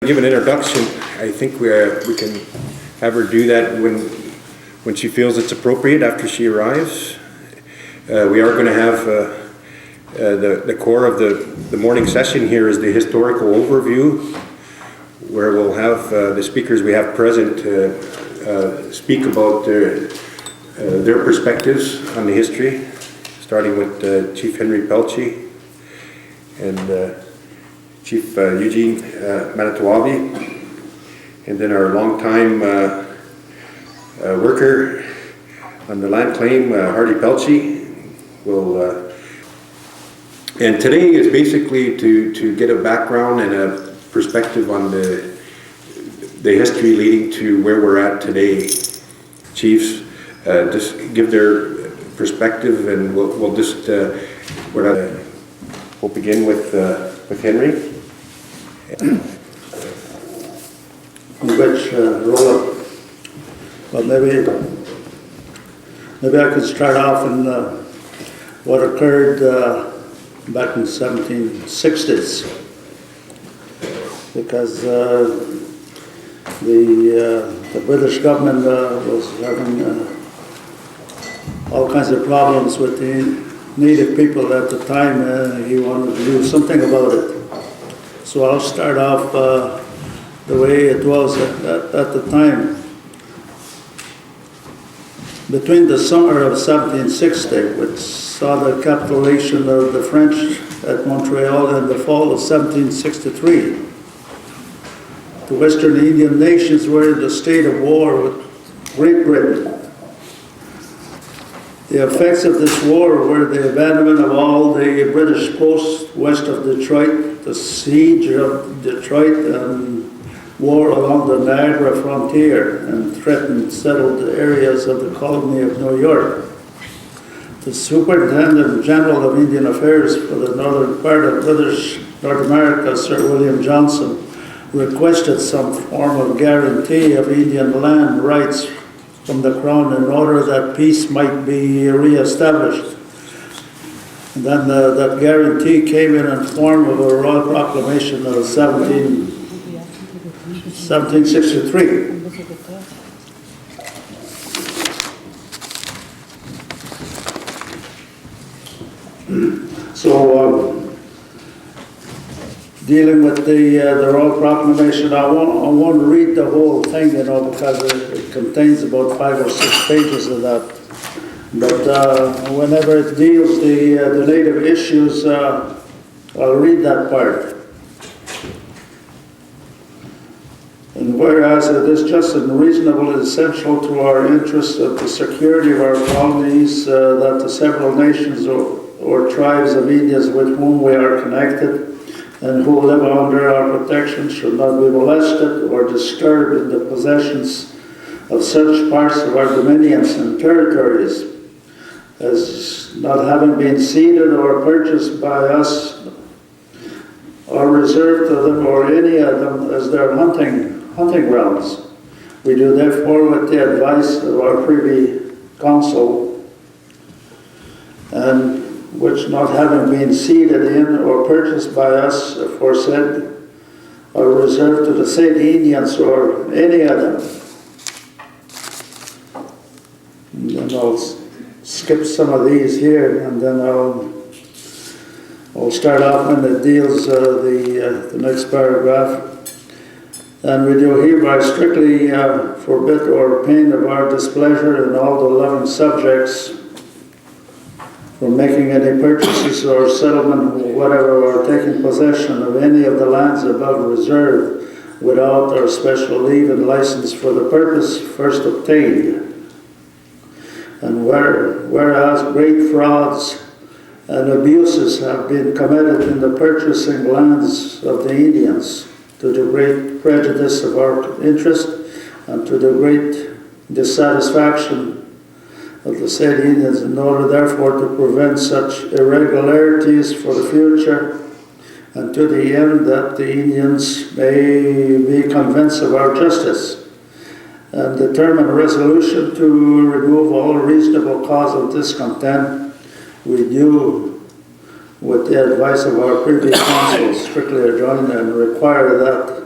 Give an introduction. I think we can have her do that when she feels it's appropriate after she arrives. We are going to have the core of the morning session here is the historical overview, where we'll have the speakers we have present speak about their perspectives on the history, starting with Chief Henry Pelche and Chief Eugene Manitowabi, and then our longtime worker on the land claim, Hardy Pelche, will. And today is basically to get a background and a perspective on the history leading to where we're at today. Chiefs just give their perspective, and we'll just we'll begin with Henry. Which roll up? Well, maybe I could start off in what occurred back in the 1760s, because the British government was having all kinds of problems with the native people at the time. He wanted to do something about it. So I'll start off the way it was at the time. Between the summer of 1760, which saw the capitulation of the French at Montreal, and the fall of 1763, the Western Indian nations were in a state of war with Great Britain. The effects of this war were the abandonment of all the British posts west of Detroit, the siege of Detroit, and war along the Niagara frontier, and threatened settled areas of the colony of New York. The Superintendent General of Indian Affairs for the northern part of British North America, Sir William Johnson, requested some form of guarantee of Indian land rights from the Crown in order that peace might be re-established. And then that guarantee came in form of a royal proclamation of 1763. So, dealing with the Royal Proclamation, I won't read the whole thing, because it contains about 5 or 6 pages of that. But whenever it deals the native issues, I'll read that part. And whereas it is just and reasonable and essential to our interests of the security of our colonies that the several nations or tribes of Indians with whom we are connected and who live under our protection should not be molested or disturbed in the possessions of such parts of our dominions and territories as not having been ceded or purchased by us or reserved to them or any of them as their hunting grounds. We do therefore, with the advice of our Privy Council, and which not having been ceded in or purchased by us aforesaid, are reserved to the said Indians or any of them. And then I'll skip some of these here, and then I'll start off when it deals the next paragraph. And we do hereby strictly forbid or pain of our displeasure in all the loving subjects from making any purchases or settlement whatever or taking possession of any of the lands above reserved without our special leave and license for the purpose first obtained. And whereas great frauds and abuses have been committed in the purchasing lands of the Indians, to the great prejudice of our interest and to the great dissatisfaction of the said Indians, in order therefore to prevent such irregularities for the future, and to the end that the Indians may be convinced of our justice, and determine a resolution to remove all reasonable cause of discontent, we do, with the advice of our Privy Council, strictly adjoin and require that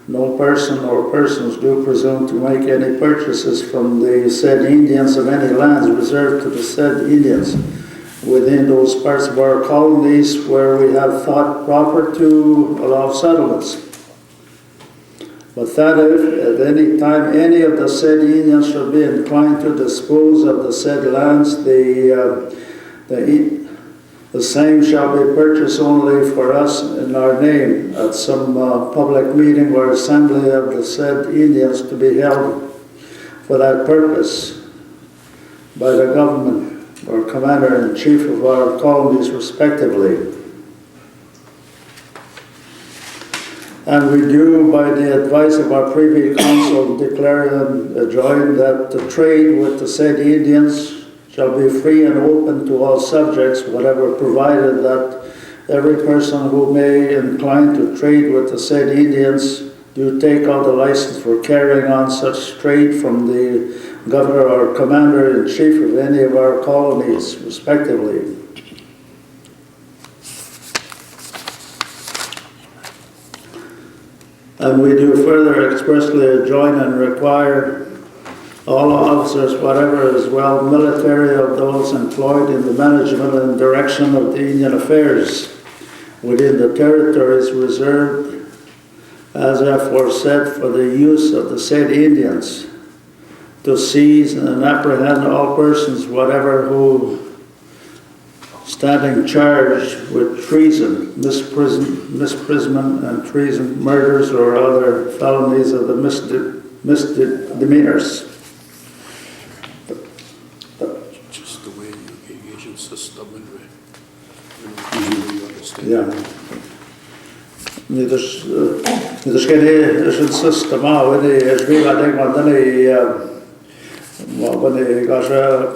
no person or persons do presume to make any purchases from the said Indians of any lands reserved to the said Indians within those parts of our colonies where we have thought proper to allow settlements. But that if at any time any of the said Indians shall be inclined to dispose of the said lands, the same shall be purchased only for us in our name at some public meeting or assembly of the said Indians to be held for that purpose by the government or commander-in-chief of our colonies respectively. And we do, by the advice of our Privy Council, declare and adjourn that the trade with the said Indians shall be free and open to all subjects, whatever provided that every person who may incline to trade with the said Indians do take out the license for carrying on such trade from the governor or commander-in-chief of any of our colonies, respectively. And we do further expressly adjoin and require all officers, whatever is well military, of those employed in the management and direction of the Indian affairs within the territories reserved as aforesaid for the use of the said Indians, to seize and apprehend all persons, whatever who standing charged with treason, misprision and treason, murders, or other felonies of the misdemeanors. Just the way the aviation system and you understand. Ja. Dus geen is een systeem, wanneer is weer wat ik want dan wanneer als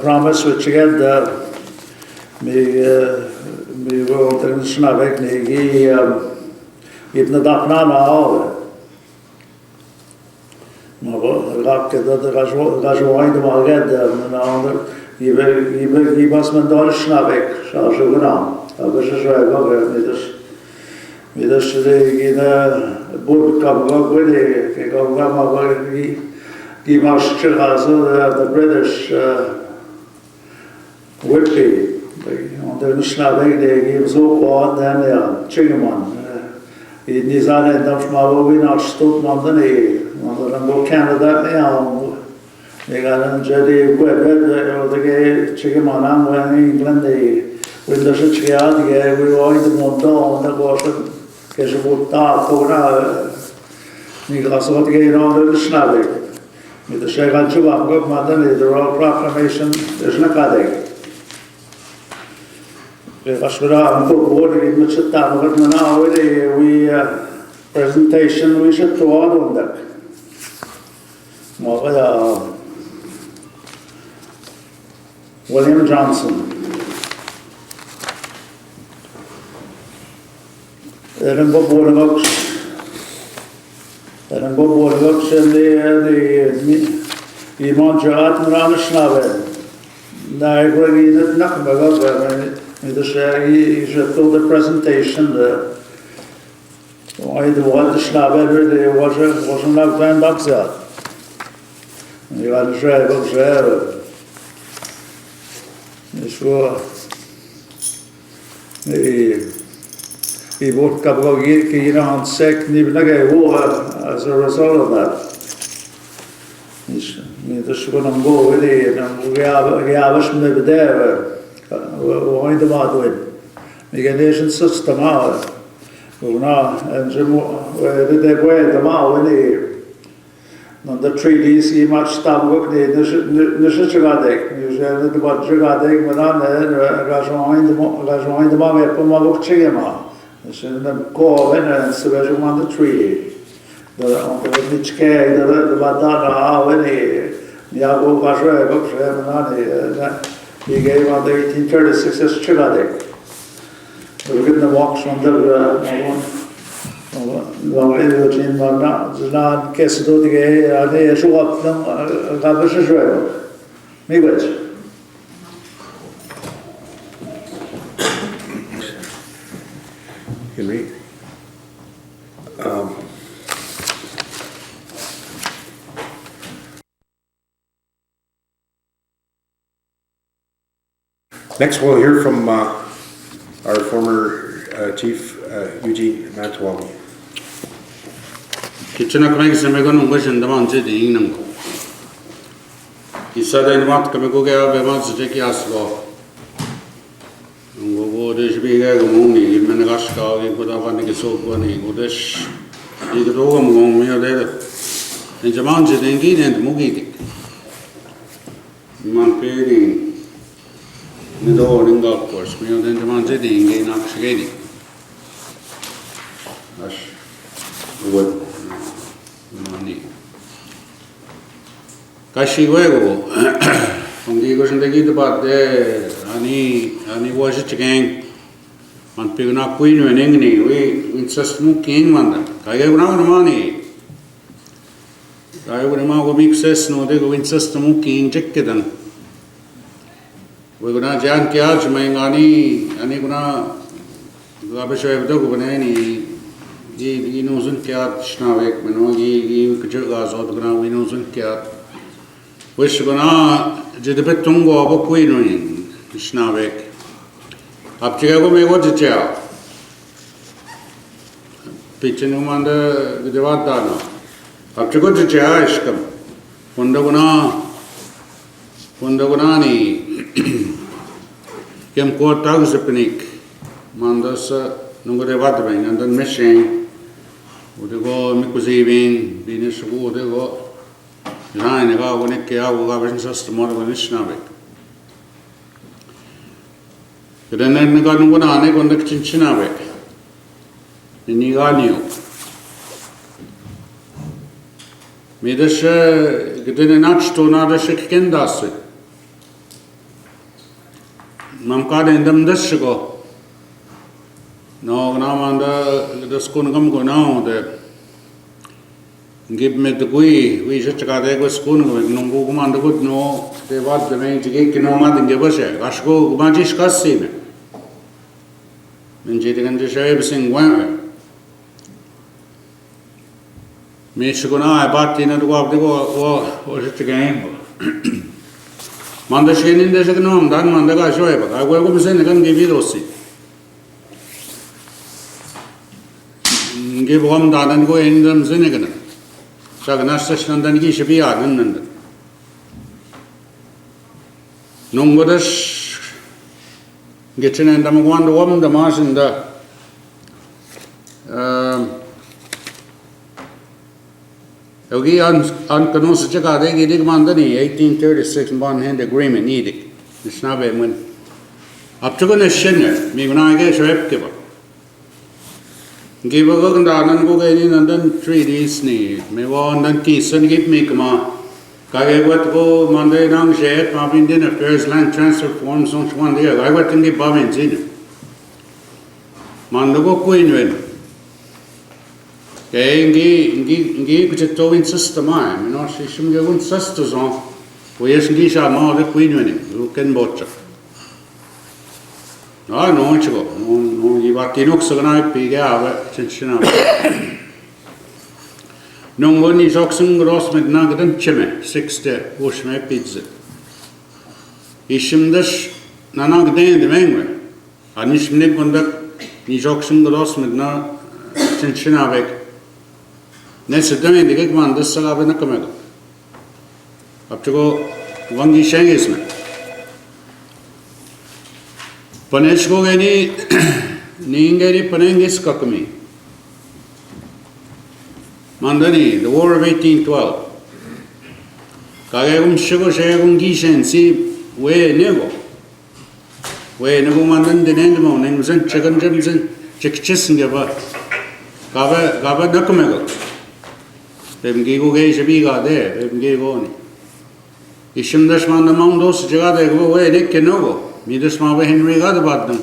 promise which again me wil ten snap ik niet je na dag na halen. Maar wat dat als je ooit maar gaat een ander je was met daar snap ik zoals je gedaan. Dat is zo wel dus in boek kan ook weer ik ook maar die was the British Wiky onder de snelweg die was ook aan dan ja Chingaman die zijn dan maar we naar Stoet man dan want dan go Canada ja we gaan een jadi de Chingaman aan in England when there's a child we want the mondo and was que je vou dar toda migração que ir on the snelweg met de zeggen je wat ook maar dan de Royal Proclamation is na kadek we was we aan het worden met z'n taal wat we nou we presentation we should to on that maar William Johnson er een bewoner en die man gaat maar aan de snelweg. Daar breng je het nog maar wat dus je told the presentation why the one the snelweg was een nog van dat zat. Je gaat schrijven is voor he would come you know on sick even as a result of that. Dus we gaan go really and we have maybe there we the bad way. Migration system out. We now and the way the mal when the treaties he much stop work the chegada you já the what chegada mas não ainda mal é para uma work chegama. Dus dan komen en ze werden van de treaty. Dat niet kijken dat wat daar nou ja ook was er ook maar die gegeven aan de 1836 is chegada. We gaan de walks van de dan in de in na kes do die aan zo op dan gaan we ze zo. Me weet. Henry. Next, we'll hear from our former Chief Eugene Matuawi. Kitchener Craig's a megon vision the man did in He said, I want to go get a month to take us law. What is big only in Madagascar, you could have a so funny, good ish. You could all go me there. And the man did indeed and Mugi. Man paying the door in golf course, me and the man did in actually. That's what. Kashi wego, ongi ko zindagi de baat de ani was gang, man pigna queen winning ni we insist mu king manda. Kaya guna mani, kaya guna ma go mixes no de go insist mu king chekkedan. We guna jan kya jmaingani ani guna gabeshoy bdo go bane ni. Ye knows in cat snavek, mano ye kajgas out guna we knows in cat. Wish gonna Jedebet Tungo of a queen snavek. Up Chicago may watch a chow. Pitching him under the Devatano. Up to go to Chashkam. Pundagunani Kim Court Tugs a panic. Mandas Nungo de Vatbang and then missing. Would go Mikuziving, Venus would go. Ryan, go when it came out of system of the Nishnavik. Then I got one on the Chinchinavik in Niganio. Made a share, get in a notch to another shake kendasi. Mamkada in them this go. No, now under the school go now. Give me the we should check out the school, no go command the good no, they want the main to get no mother and give us a Gashko Magish Cassim. When Jitting and the sheriff sing one. Michigona, I bought in and walk the go or it again. Mandashin in the Signum, done Mandagashoy, but I will go send and give you those. Give one down and go in them Zinigan. Saganash and then he should be out and Nungodash getting and I'm one the woman, the Mars and the Yogi Ankanos Jaga, they did Mandani, 1836 one hand agreement needed. It's not when up to goodness Shinner, me when I get your giver. Give a look down and go in and then treaties ni. Me want and kiss and give me come on. Kaya what go Monday down shed, Bobbin dinner affairs land transfer forms on one day. I went and give Bobbin's in. Mandago Queen win. Kay give which a towing system. I mean, or she should give one sisters on. We yes, Gisha more the Queen winning. Who can butcher? No, no, no, you got the nooks of an IP, no one is oxen gross with nugget and chimney, 6 day, wash my pizza. Ishim this Nanag day in the mango. And Ishim Nick on that is oxen gross with no Chinchinavik. Nessa day the gig man, this salab in a command. Up to go Wangi Shangisman. Paneshko any Ningari Panangis Kakami. Mandani, the War of 1812. Kagagum Sugar Shagum Gishan, see where Nego. Where Nego Mandan the Nandamon and was in chicken jibs and chickchissin gaba. Gaba Nakamego. Them Gigo Gajabiga there, them gave on. Ishim Dashman the Mondos Jagada go away, Nick Kenogo. Me this ma we Henry got about them.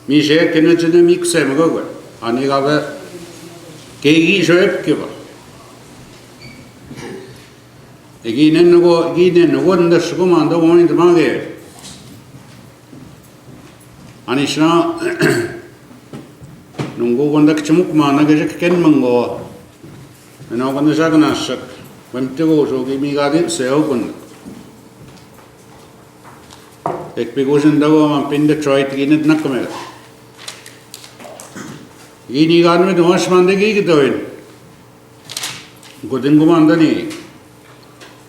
Me share can to the mix sem go. And you have a kegi ship giver. Again, and go again, and one the Sukuman, the one in the Magare. And it's now Nungo on the Chimukman, Nagajak Kenmango. And now when the Saganash went to go, so give me got it, say open. ek pigusin dago man pin Detroit ginit nakamega gini gan med hosh mande gi gitoin godin gumandani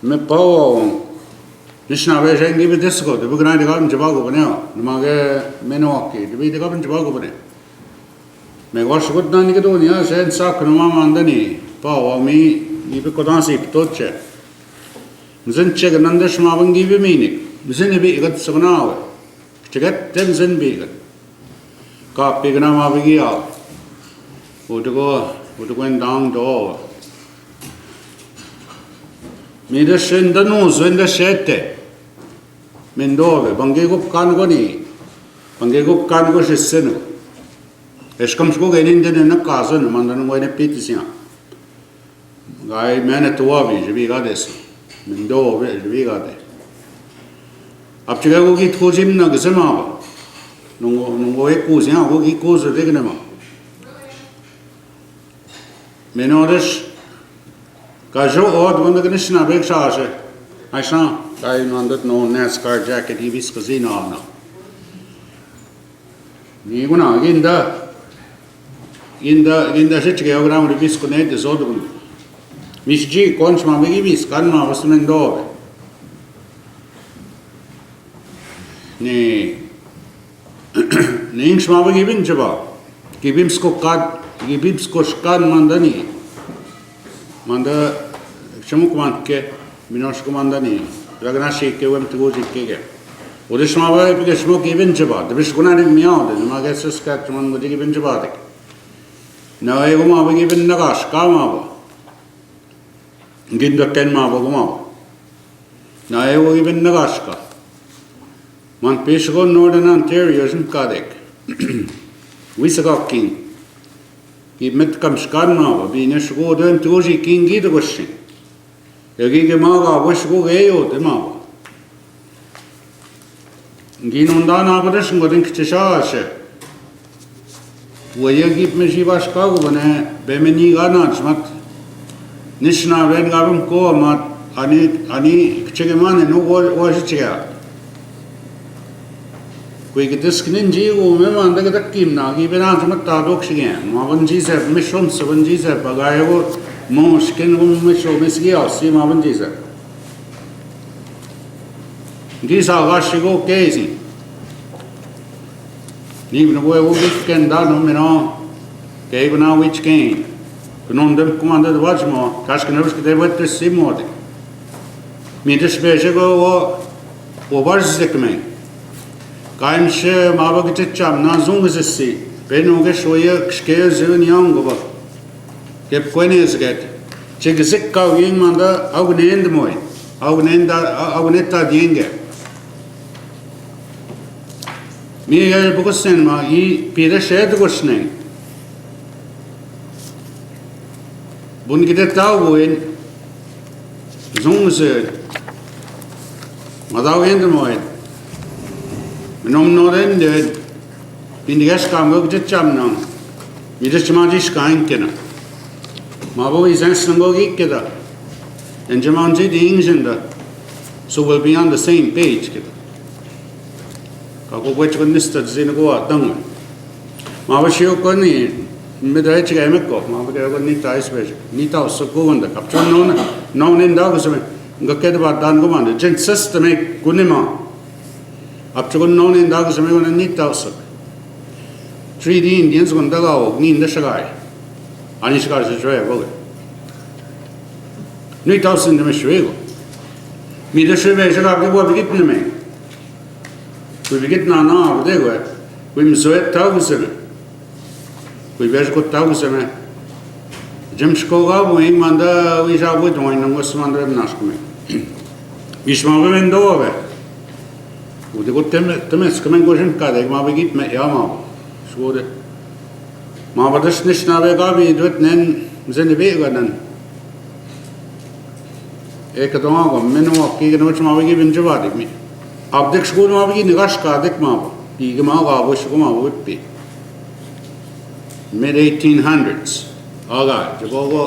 me pawo nishna ve jengi be desko de bugrani gan jabago bane mage menokki de be de gan jabago bane me gosh godani ke do niya sen sak numa mandani pawo mi ibe kodansi ptoche zin chega nandash ma bangi be minik zin be igat sagnawe chegat tem zin be igat ka pigna ma be ya udugo dang do mi de shenda no zin de shete mendove bangi gup kan goni bangi gup kan go shesenu eskam shko genin de na kazan mandan go ne pitisia gai mene tuavi je bi gades mendove je bi gade ab chega go git ko jim na gzema nungo e kuzia go gi kuzu de gnema menores kajo od vanda gnishna bek shashe aisha kai nandat no NASCAR jacket ibis kazina na ni guna ginda shechge ogram ribis ko ne de zodgun misji konch ma begi bis kan ma vasmendo ni nings ma begi bin jaba gibim sko shkan mandani manda chamuk mantke minosh ko mandani ragna sheke wem tugoji kege odish ma ba begi shmo gibin jaba de bis guna ni miad ma gesus kat man godi gibin jaba de na ego ma begi bin nagash ka ma ba ginda ken ma ba guma na ego gibin nagash ka man peshgo Northern Ontario jim kadek wisagak Gib mit kam skarma ba bi ne shgo den tuji king gid goshi egi ge ma ga goshgo ge yo de ma gin undana abresh ngodin kchashashe wo ye gib me jivash ka go ne be meni gana chmat nishna ven gabum ko mat ani kchege mane no wo shichya कोई कितने skin जी वो मैं मानता कि तक कीमना कि बिना चमक तादोक शिगे मावन जी से मिश्रम सबन जी से बगाए वो मो स्किन वो मिश्रम में सगी आसी मावन जी से जी सागा शिगो केसी नी बनो वो वीकेंड दा नो मेरा के बना विच के बनो दम कमांडर वाच मो काश के नर्स के दे वट सी मोड मीटर स्पेशल वो वर्स से कमें Kaimshe mabagite cham na zungzesi benoge shoye kske zuniang goba kep koines get chigzik ka wing manda agnend moy agneta dinge mi yer bukosen ma I pire shed gosne bun gide tawoin zungze madaw end moy Nom noren de bin ges kam go git cham na mi de chma ji skain kena ma bo is ans ngo gi keda en jaman ji ding jinda so we'll be on the same page keda ka go wech gon nista zin go atang ma ba shio ko ni me da chi ga me ko ma ba ga ni ta is be ni ta so go gon da kap chon no nen da go so ga keda ba dan go man de gen system e gunima अब चुकन नौ ने दाग समय को नहीं ताउसक 3D Indians को दगाओ नींद शगाए अनिश्कार से जोए बोले नहीं ताउसन में शुएगो मीरे शुए में शगाब के वो बिगित में कोई बिगित ना अब देखो है कोई मिसोए ताउस में कोई बेच को ताउस में जम्श को गा वो एक मंदा विशाल वो तो इन लोगों से मंदा नाश्क में विश्वास में दो है उधर को तेमें कमें गोशन का देख माँ बेगित में या माँ शोरे माँ बदश निश्ना बेगा भी द्वत नैन ज़िंदगी बेगा नन एक तो माँ को मैंने वो की के नोच माँ बेगी बिंजवा देख में अब देख शोर माँ बेगी निगाश का देख माँ की के माँ का आवश्यक को माँ वो पे mid 1800s आगा जब वो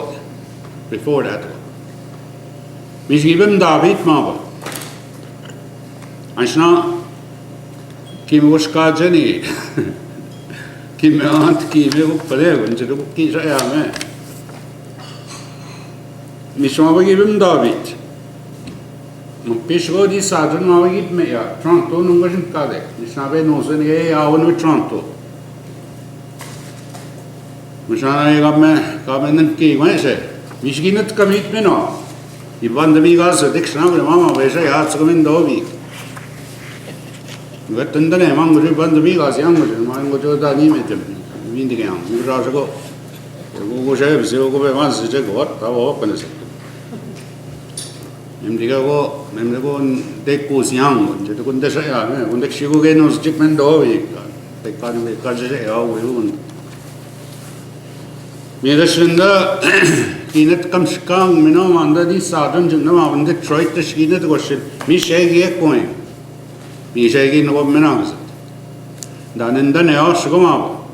before that मिश गिबन दावित माँ बा Aishna Kim was Kajani. Kim aunt Kim Pale, and the Kis I am. Miss Mava give him David. Pishgo di Saturn Mava give me a Toronto, no version Kade. Miss Nave knows an A hour with Toronto. Miss I got me, come and key, when I say, Michigan at commit me now. If one the big also dictionary, Mamma, where I had to come in the week. But then the name, I'm going to run the big as younger, and I'm going to that limit him. In the game, you got to go. Go shave, so go once to check what our open is. And they go and take goes young, they couldn't say, when the Chico again was chicken dog, they can't be cut how we won't. Mirashunda, Kinet comes kang, Mino, under the sergeant, and no, and Detroit, the Skinet was me shaggy coin. Me shaggy no menage. Then in the neo, Shugama.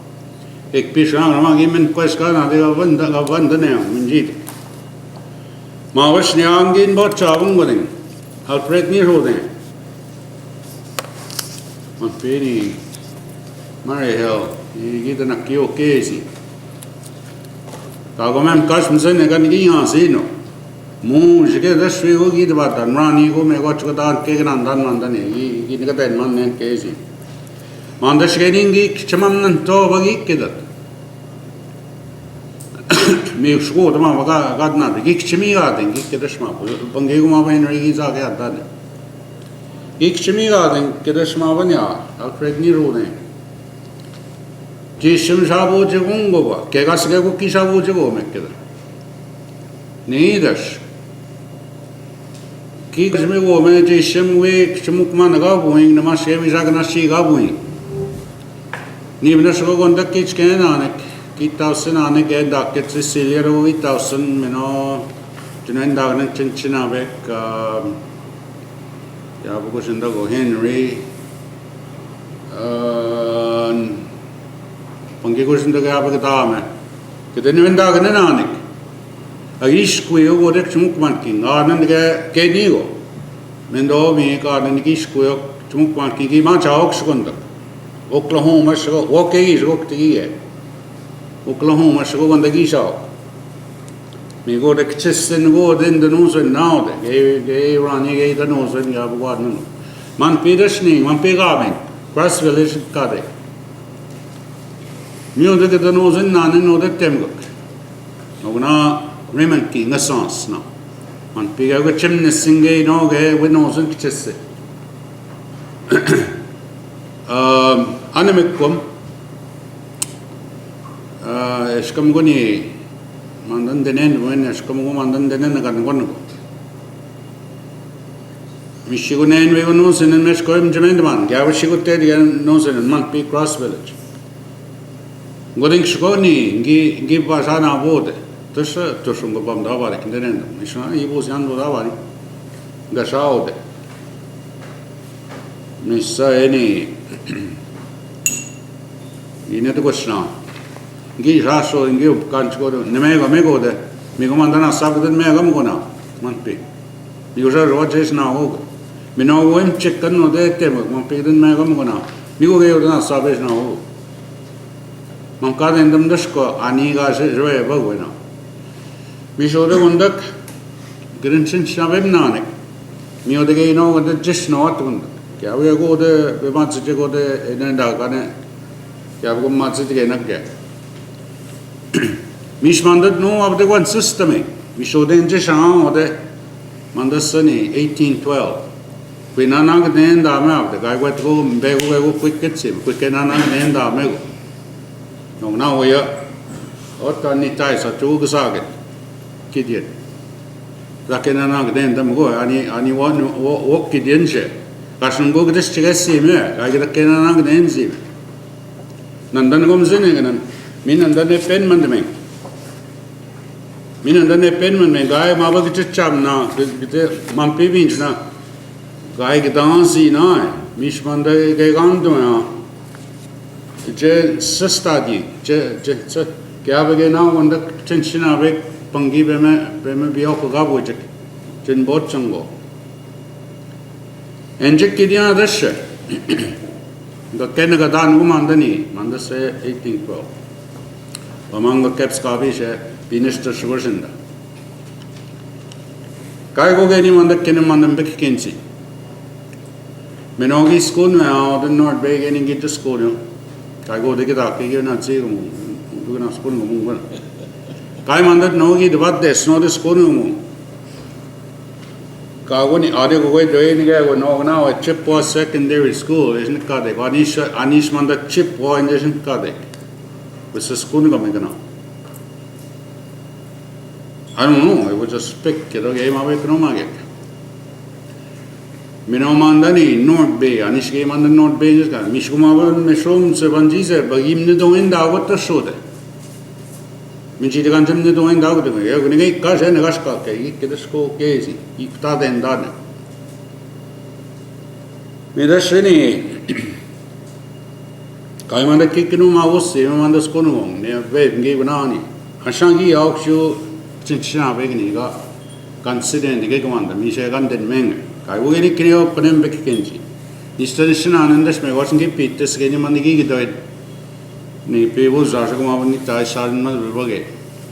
Ik pisang among him in Quescana, they have one the name, indeed. Mawas Nyangin bought Chavung with him. I'll break me holding. On Penny, Mary Hill, you get an Akio Casey. Tagomam Cashman and Ganigino. Moon, she get the street will get about and run, you go make what you got taken and done on the knee. He get that man and Casey. On the shading geek, Chaman and Tova geek it. Me school the Mama got not the geek chimney garden, geek the smap, Bungama when Riggies are done. Geek chimney garden, get a smavania, I'll create new ruling. Jishim Shabu Jagungova, Kegasego Kishabu Jago make it. Neither. Kicks me woman, Jishim Wake, Chimukman Gabuing, the Mashevi Zaganashi Gabuing. Even a show on the kitchen on it, 8,000 on again, Dr. Cecilia, 8,000, you know, Jananda and Chinchinabek, Yabukushindago Henry, Pangikush in the Gabakatame. Get an Vendagan and Anik. A Gishquio would Chumukman King, Arden the Kenigo. Mendo me, Garden Gishquio, Chumukman King, Macha Oxkunda. Oklahoma, okay, is rock the year. Oklahoma, go on the Gisha. Me go the chest and go in the nose and now they run the nose and you have one. Man Petershning, one pig arming, Cross Village Kade. Music at the nose and none and no the Temguk. No, now, Raymond King, a songs now. Man pig over chimney singing, no gay with nose and chest. Animikum Escamguni Mandan the end when Escamu Mandan the Negan. Michigan, we were knows in Mescoim Jamendman, Gavashigote, knows in Montpee Cross Village. Goring Shkoni, give Vasana Vode, Tusha, Tushungabam Davarik in the end. Mishna, he was young with Davari. Gashaude. Miss any. In the question, give Raso and give can't go to Nemega Mego there. Migomandana Sabbath Megamona, Montpee. You shall watch this now. We know when chicken or their table, one pig in Megamona. You gave us Sabbath now. Mankad and them the score, Aniga says, Ray above now. We showed the one duck, Grinchen Shabim Mio the gay no, the just not one. We go there, we want to go there in the dark. Yabu Matsit again. Mishmandat no of the one system. We showed the Jeshan or the Mandasani, 1812. We nanang the end of the guy went to go and beg quick gets him, quick and nanang the end of Mego. No, now we are. What are the ties at Ugasaget? Kidian. Lakanang the end of go, and you want to walk Kidian share. Kashan go this to get him here. I get a Kanang the enzim. Nandan comes in again. Min and then a penman to me. Min and then a penman, my guy, Mabak Cham now, Mampi Vinch now. Guy Gidansi now, Mishmanda Gagandu now. Sustadi, Gabagay now on the Chinchina Vic, Pangi Beme Bioko Gabujik, Jin Bochango. And Jikidia Russia. the Canada Dan Umandani, Mandase 1812. Among the caps Kavisha, Minister Shurshinda. Kaigo Gani Manda Kinamandam Bekinsi. Menogi school now, the North Bay getting into school. Kaigo de Gidaki, you're not seeing Guna school. Kaimanda Nogi, the what there's not a school. Kagoni Adigo way doing now a Chippewa secondary school, isn't Kadek? Anish Manda Chippewa in isn't Kadek. With the school coming now. I don't know, I would just pick it game away from Magek. Minomandani, North Bay, Anish game on the North Bay is gone. Mishkumavan, Mishum, Sevanjise, but him the doing that what the show there. Minchi the Ganjam the doing that with me. You're going to get cash and Rashka, get the school case, you start and done. Midashini Kaimanda Kikinuma was same on the school, near Wave gave an army. Hashangi Aukshu. Chinchina Vegniga, considering the Gigman, the Misha Gandan Meng. I will get a Panem Bekinji. This tradition and this may watching a pit, this game on the Gigidoid. Ni Pebbles are going to tie Sergeant Mother.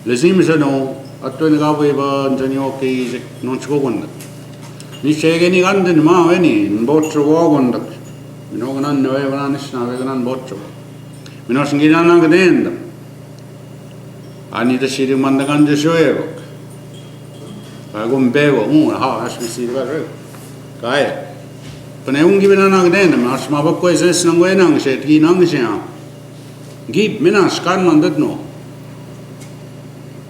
Lizim is a no, at 20 Gaweva and Janioki, non Chogunda. Nisha any Gandan Ma any, in Botcher Wagunda. We know none, no ever understand, we're going to Botcher. We know some Gidan again. I need a shitty Mandagan to show you. I go and bear how I should see the road. Kaya. But I won't give it an again, Marsh Mabako is this and way on shed, he nongishan. Give Minas Carman that no.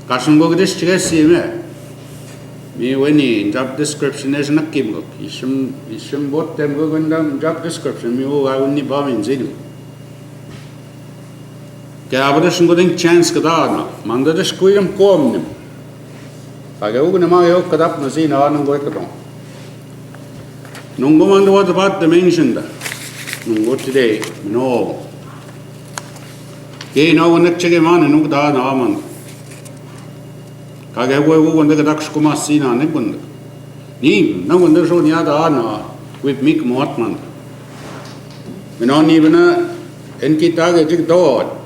Kashango this chess, me when he job description is not Kim book. He shouldn't both them going down job description, me I will need bomb in Zidu. Gabadishin going chance Kadana, Manda the Squim Comnim. I go to my oak up Nazina and go to them. No wonder what about the mentioned. No today, no. Gay no one that check him on and look down Armand. Kagawa when the Daxcoma Sina and Nibund. Nim, no one there's only other Anna with Mick Mortman. We don't even a Enkitaga Jig Dog.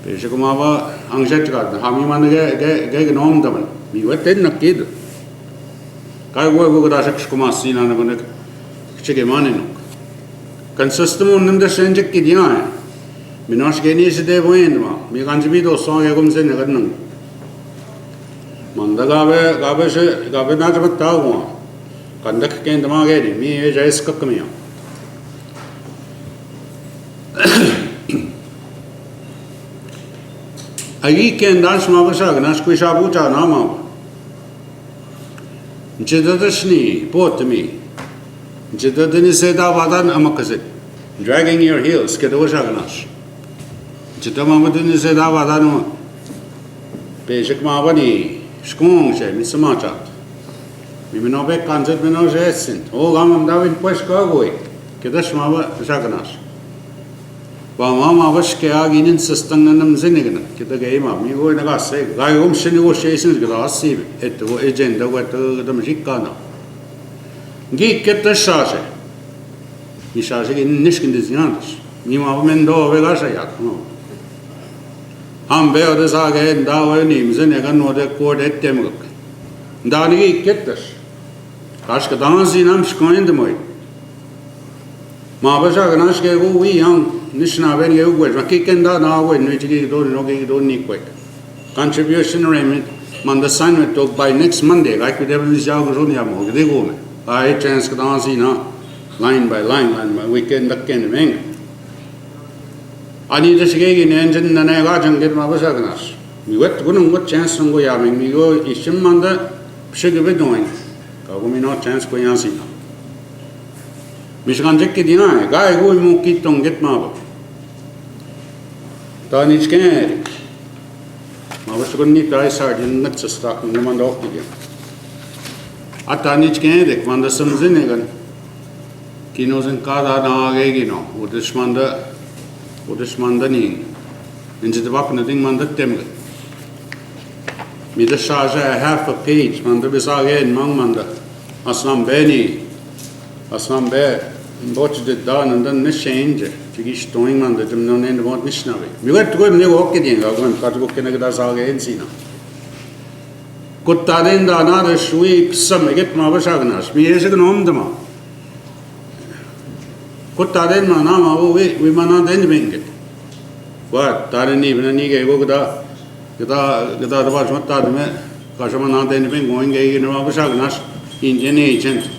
Peshakumava Angsetka, the Hamiman Gag Nom Daman. We were 10 a kid. Kaiwa Guraxcoma Sina and going to check him on. Consistent on the Sanjak Kidian. Minosh Genis de Wayne, Miganjibido saw Yagums in the Garden. Mandagabe, Gabenatawa, Kandak came to Margate, me as I scuckamia. A geek and dance Mavasag, and Asquishabuta Nama. Jidadashni, port to me. Jidadini said Avadan Amakazit, dragging your heels, Kedosaganash. Jitamamadin said Avadano Peshak Mavani, Skong, Missamachat. We may not be concert, we know Jessin. Oh, I'm David Peshkaway, Kedashmava Shaganash. Mamma was Kagin insisting on them Zinigan, get the game up. Me go in the gas, say, I home negotiations, glass, at the agenda with the Mexicana. Geek get the charge. He charging in Nishkin is Yanish. Nima Mendo Vegasayat. I'm bear the saga and Dower names and I can know the court at Temuk. Dani get this. Kashkadansi Namshkoin the Moy. Mabasaganash gave we young. Nishna when you were kicking down now when we don't need quick. Contribution arrangement, Manda assignment took by next Monday, like we have this Yagoniamo, they go. I chance Kadazina, line by line, weekend that can hang. I need a Shigin engine and I got and get my Vasaganas. We went to good chance on Goyaming, we go Ishimanda, sugar be doing. Kagumi no chance Goyasina. Michigan Jackie deny, guy who will keep on get marble. Tanich can. I was going to need to start in the next stock in the month of again. At Tanich can, when the sun's in again. Kinos and Kada Nagino, with this Mandani. Into the weapon of the Manda Temple. Me the Shaja half a page, Manda Bisaga and Mangmanda. Aslam Beni. Aslam Bear. Watch the dawn and then the change. Figish doing man that no end about Nishnavi. We went to go and walk again. I went to go Canada's Algansina. Good Tadin, another sweep, some get Mavashaganas. Me is a gnome the ma. Good Tadin, Manama, we man not ending it. What? Tadin even a nigga go get out of what Tadime, Kashaman not anything going in Mavashaganas, Indian agent.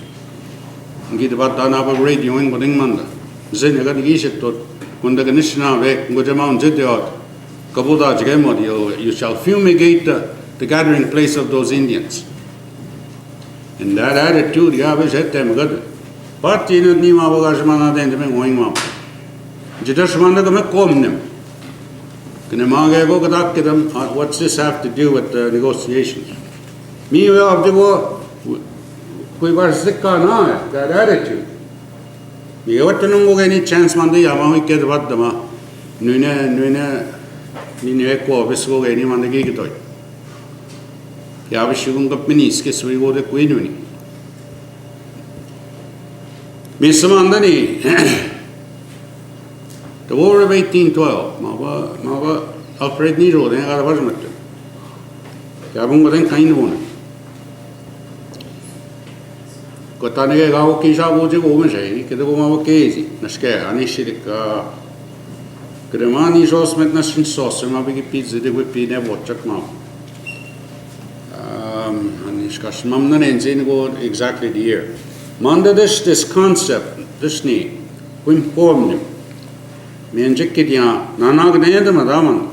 Get about done up a radio in Bodingmanda. Zen, I got to get it to Kundaganishna, Gujamon Zidiot, Kabuda Jemod, you shall fumigate the gathering place of those Indians. In that attitude, Yavish had them good. But in a Nima Bogasmana, then the going up. Jidashmanda Gamakomnim. Kanamaga Bogadakidam, what's this have to do with the negotiations? Me of the war. We were sick on that attitude. You ought to know any chance Monday, I won't get what the ma. Nuna, Nineco, Visco, anyone the gigatoy. Yavishung of Miniskis, we go to Queen. Miss Mandani, the War of 1812, Mava, Alfred Nero, then I was met. Yavunga then kind one. Kotane gao kisha boje go meshe ke do ma kezi naske ani shirika kremani jos met nashin sos ma bigi pizza de we pine watchak ma ani shkash mam nan enzen go exactly the year manda this concept this ni wim form me enjek dia nanag ne da madaman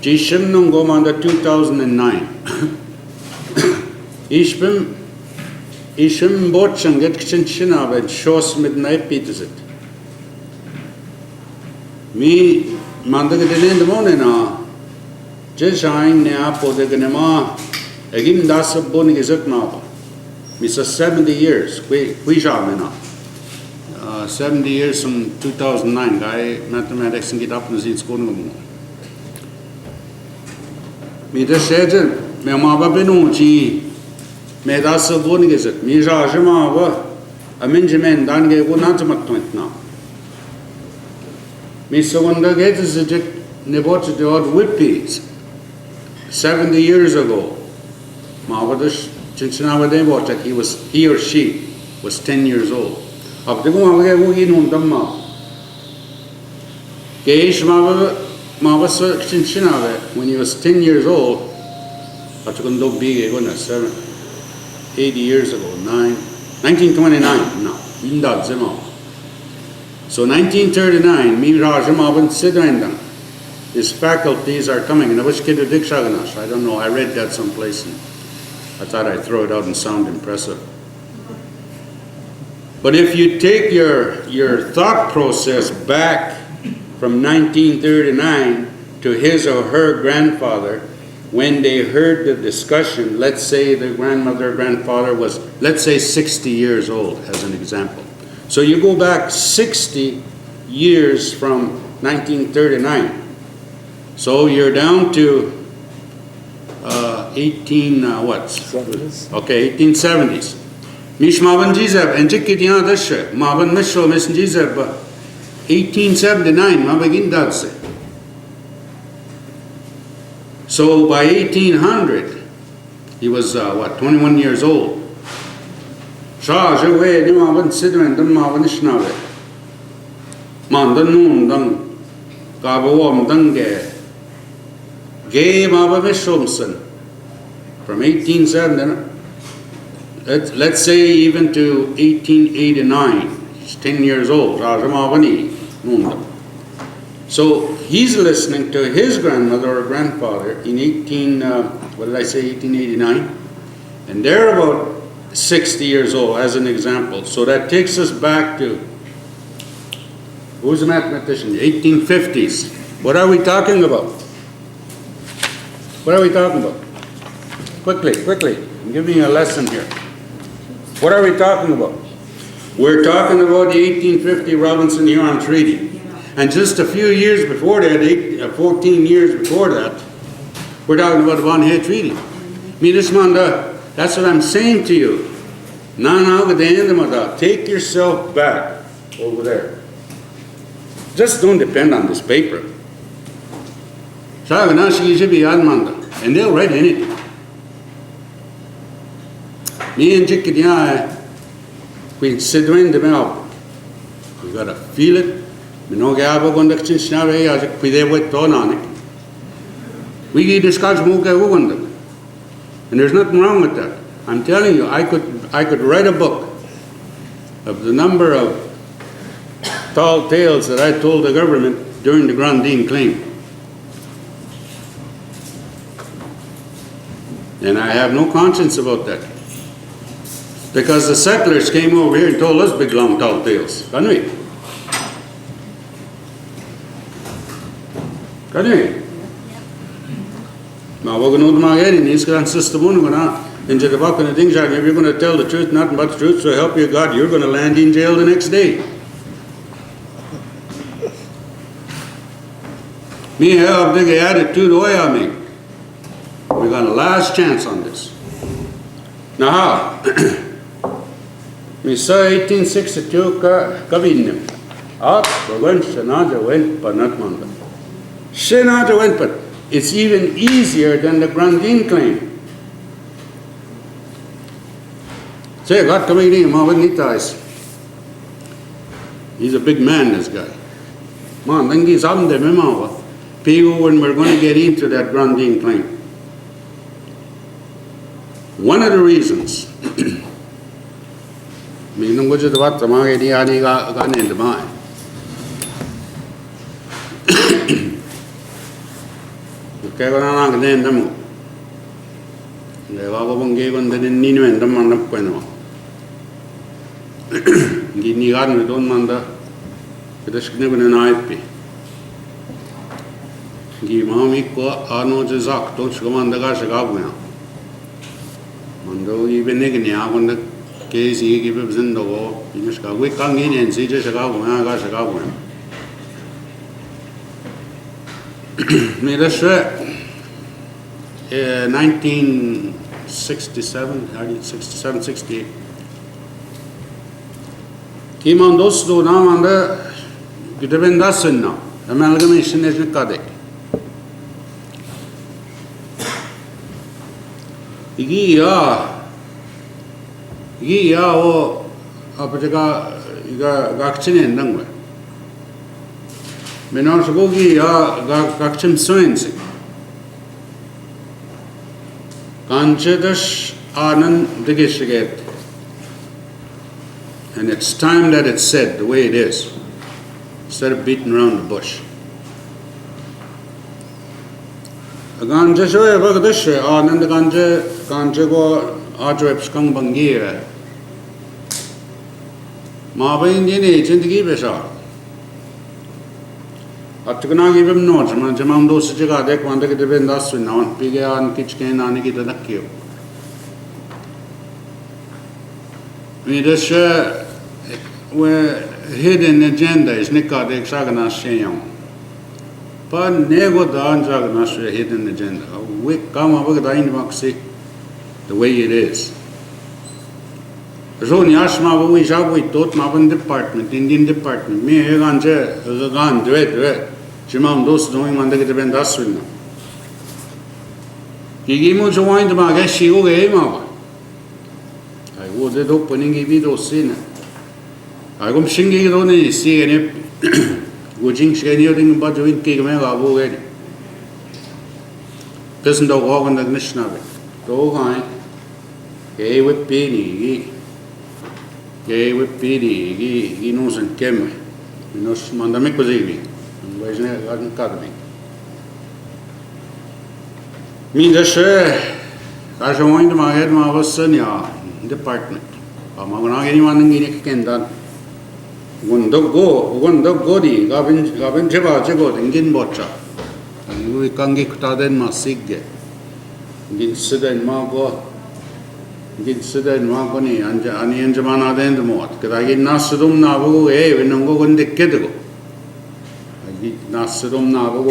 jishim nung go manda 2009 Ishim Botchang get Chinchina and shows midnight Peters it. Me Mandaga in the morning Jeshine Neapo de Ganema again Dasa Boning is it now. Mr. 70 years, we shall 70 years from 2009 guy mathematics and get up in the school. Me just said, me mama benuchi. Medasa Boning is it? Mija Jama, a Minjaman Dange would not point now. Mr. Wanda gets it, Nebot the odd whippies 70 years ago. Mavadish Chinchinawa de Botak, he or she was 10 years old. Up the Gumawin Dama Gaish Mavasa Chinchinawa, when he was 10 years old, but you can do big, 80 years ago, 1929, no, so 1939, me Rajamavan Sidrandam, his faculties are coming, and I wish Kid Dikshaganash, I don't know, I read that someplace, and I thought I'd throw it out and sound impressive. But if you take your thought process back from 1939 to his or her grandfather, when they heard the discussion, let's say the grandfather was, let's say 60 years old, as an example. So you go back 60 years from 1939. So you're down to 1870s. Mish Mavan Jizab, and Jikitian Dasha, Mavan Mishro, Miss Jizab, 1879, Mabagin Dadse. So by 1800, he was 21 years old. Shah Jawe, Nimavan Sidran, Dan Mavanishnawe. Mandanun, Dan Gabawam, Dange. Gay Mavavishomson. From 1870, let's say even to 1889, he's 10 years old. Rajamavani, Nunda. So he's listening to his grandmother or grandfather in 1889, and they're about 60 years old, as an example. So that takes us back to, who's a mathematician? 1850s. What are we talking about? What are we talking about? Quickly, give me a lesson here. What are we talking about? We're talking about the 1850 Robinson-Huron Treaty. And just a few years before that, 14 years before that, we're talking about the Van Hay Treaty. That's what I'm saying to you. Now get the end of that. Take yourself back over there. Just don't depend on this paper. And they'll write anything. Me and Jick we sit doing the mail. We gotta feel it. We know Gabo conduction snare as a pide with ton on it. We get discuss Muga. And there's nothing wrong with that. I'm telling you, I could write a book of the number of tall tales that I told the government during the Grandine claim. And I have no conscience about that. Because the settlers came over here and told us big long tall tales. Can we? Can we? Now we're going to my head in this grand system into the buck and the things, and if you're going to tell the truth, nothing but the truth, so help you God, you're going to land in jail the next day. Me have the attitude away on me. We got a last chance on this. Now how? Me say 1862 ka vinnem. Up, we're going to Shanaja went, but not Manda. Shanaja went, but it's even easier than the Grandine claim. Say, God coming in, he's a big man, this guy. Man, then he's on the memo. People, when we're going to get into that Grandine claim. One of the reasons, kaya ko na lang din damo. Lewa ko bang gawin din nino endam manap ko no. Gini gan me don manda. Kita skne ko na ipi. Gi mami ko ano je zak to chko manda ga shga bu ya. Mando i bene gni a kon ke si gi be zin do go. Inish ka we kang ni en si je shga bu ya ga shga bu ya. Me das 1967, 68. Came on those two now on the Gitavendasan now. Amalgamation is a Kadek. Iya, oh, Apajaga Gakchin and Nangwa. Menosgogi, Gakchim Swinsi. Kanchadash Anand Digishiget. And it's time that it's said the way it is, instead of beating around the bush. Ganja shoya Bagadish, Anand Ganja go Adreps Kang Bangira. Maba Indian agent to give us all. At to give him notes, Jamam Dosiga, they want to get the Vendas now, and Piga and Kitchen and get the Nakio. We just were hidden agenda is Nika de Xaganas Shayam. But Nego Dan Jaganas hidden agenda. We come up with the Indmaxi the way it is. So Yashma, we shall we taught Maban department, Indian department, me Ganja, the gun, do it. Jimam those doing on the Vendaswin. He gave me to wind to my guess she will game over. I was it opening a video scene. I come singing it on any see any Gujing anything but doing Kigamela already. Doesn't the walk on the Nishnave. Dog I gay with Penny, gay with Pity, he knows and came. He knows Mandamic was evening. Academy. Me just I shall wind to my head, my was Sonia department. I'm not anyone in the Kendan. One dog goody, Gavin Java Jago, and Gin Botcha. And we can't get Taden Masig. Gin Sida and Margo, Gin Sida and Margoni, and Jamana then the mort. Because I get Nasadum Navu, when I'm going to Kedago. Nasadum Navu,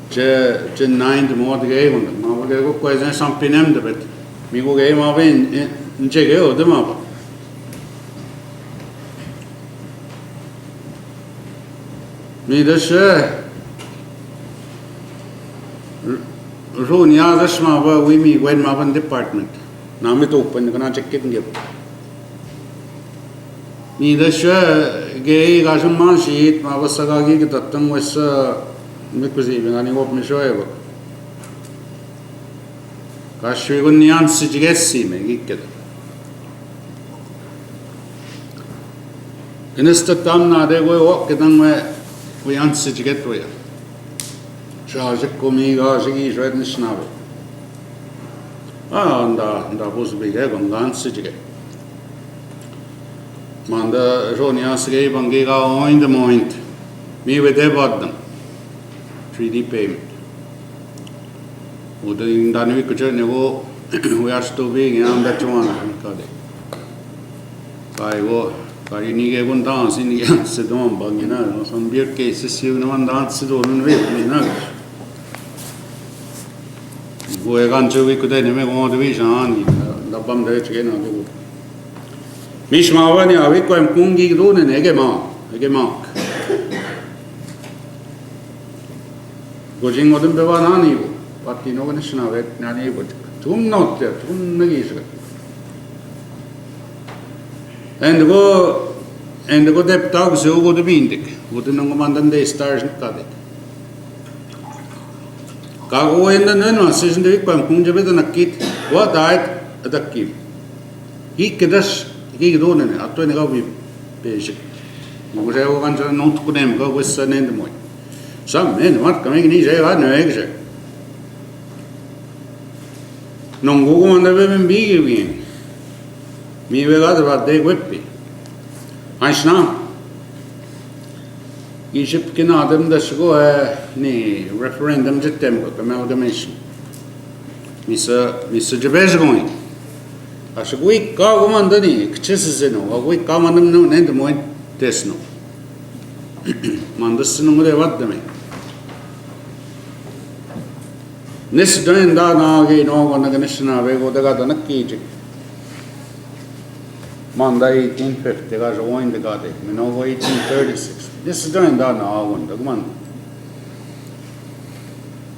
Je 9 more the game on the Mavago, some pinem, but me go game of in 이제 어디 봐. 미더셔 로니아 다스마바 위미 웬마반 디파트먼트 나미도 오픈 그나 체크인 게 미더셔 게 가슴 만시 마바사가기 그 tattan wessa 미쿠지 비나니 옵 미쇼에버 가슈이군 니안스 지게시메 기케다 이네스타 땀나 되고 그다음에 we answer to get to you. Charge comigo, seguis, red and snabby. Ah, and the was big egg on dance to get. Manda Ronia gave and gave out in the moment. Me with a button. 3D payment. Would in the new journey we are still being on that one. I will. Ini ke pun dance ini yang sedang bagi na, sambil ke sesiu nama dance sedang ni na. Gue kan cuci kedai ni memang ada wisan ni, dalam dari cekena tu. Mismawan ni awak kau kungi tu ni ege mak. Gojing odem bewa nani bu, pati no kan senawet nani bu. Tum not ya, tum lagi sekat. And go dep tag so go de bindik go de nang mandan de stars kadet ka go enda no season de kwam kung jabe de nakit wa diet adakki hi kedas hi do ne atto ne ga bi basic go je go kan no tu nem go wissa ne de moy sam men mat kam ni je ga ne ge non go manda be ben bi ge mi vega de de weppi Aishna Egypt के नादम दशको है ने referendum जितने को amalgamation miss जबेज गोई अशकोई का गुमान दनी किचेस से no अकोई का मानम नो नहीं तो मोइन टेस्ट नो मानदस नो मुझे वाद दमे निस डन दा नागे नो को नगनिशना वेगो दगा दनक कीजिए Manda 1850 ga join the gade minogo 1836 this is during that now one the man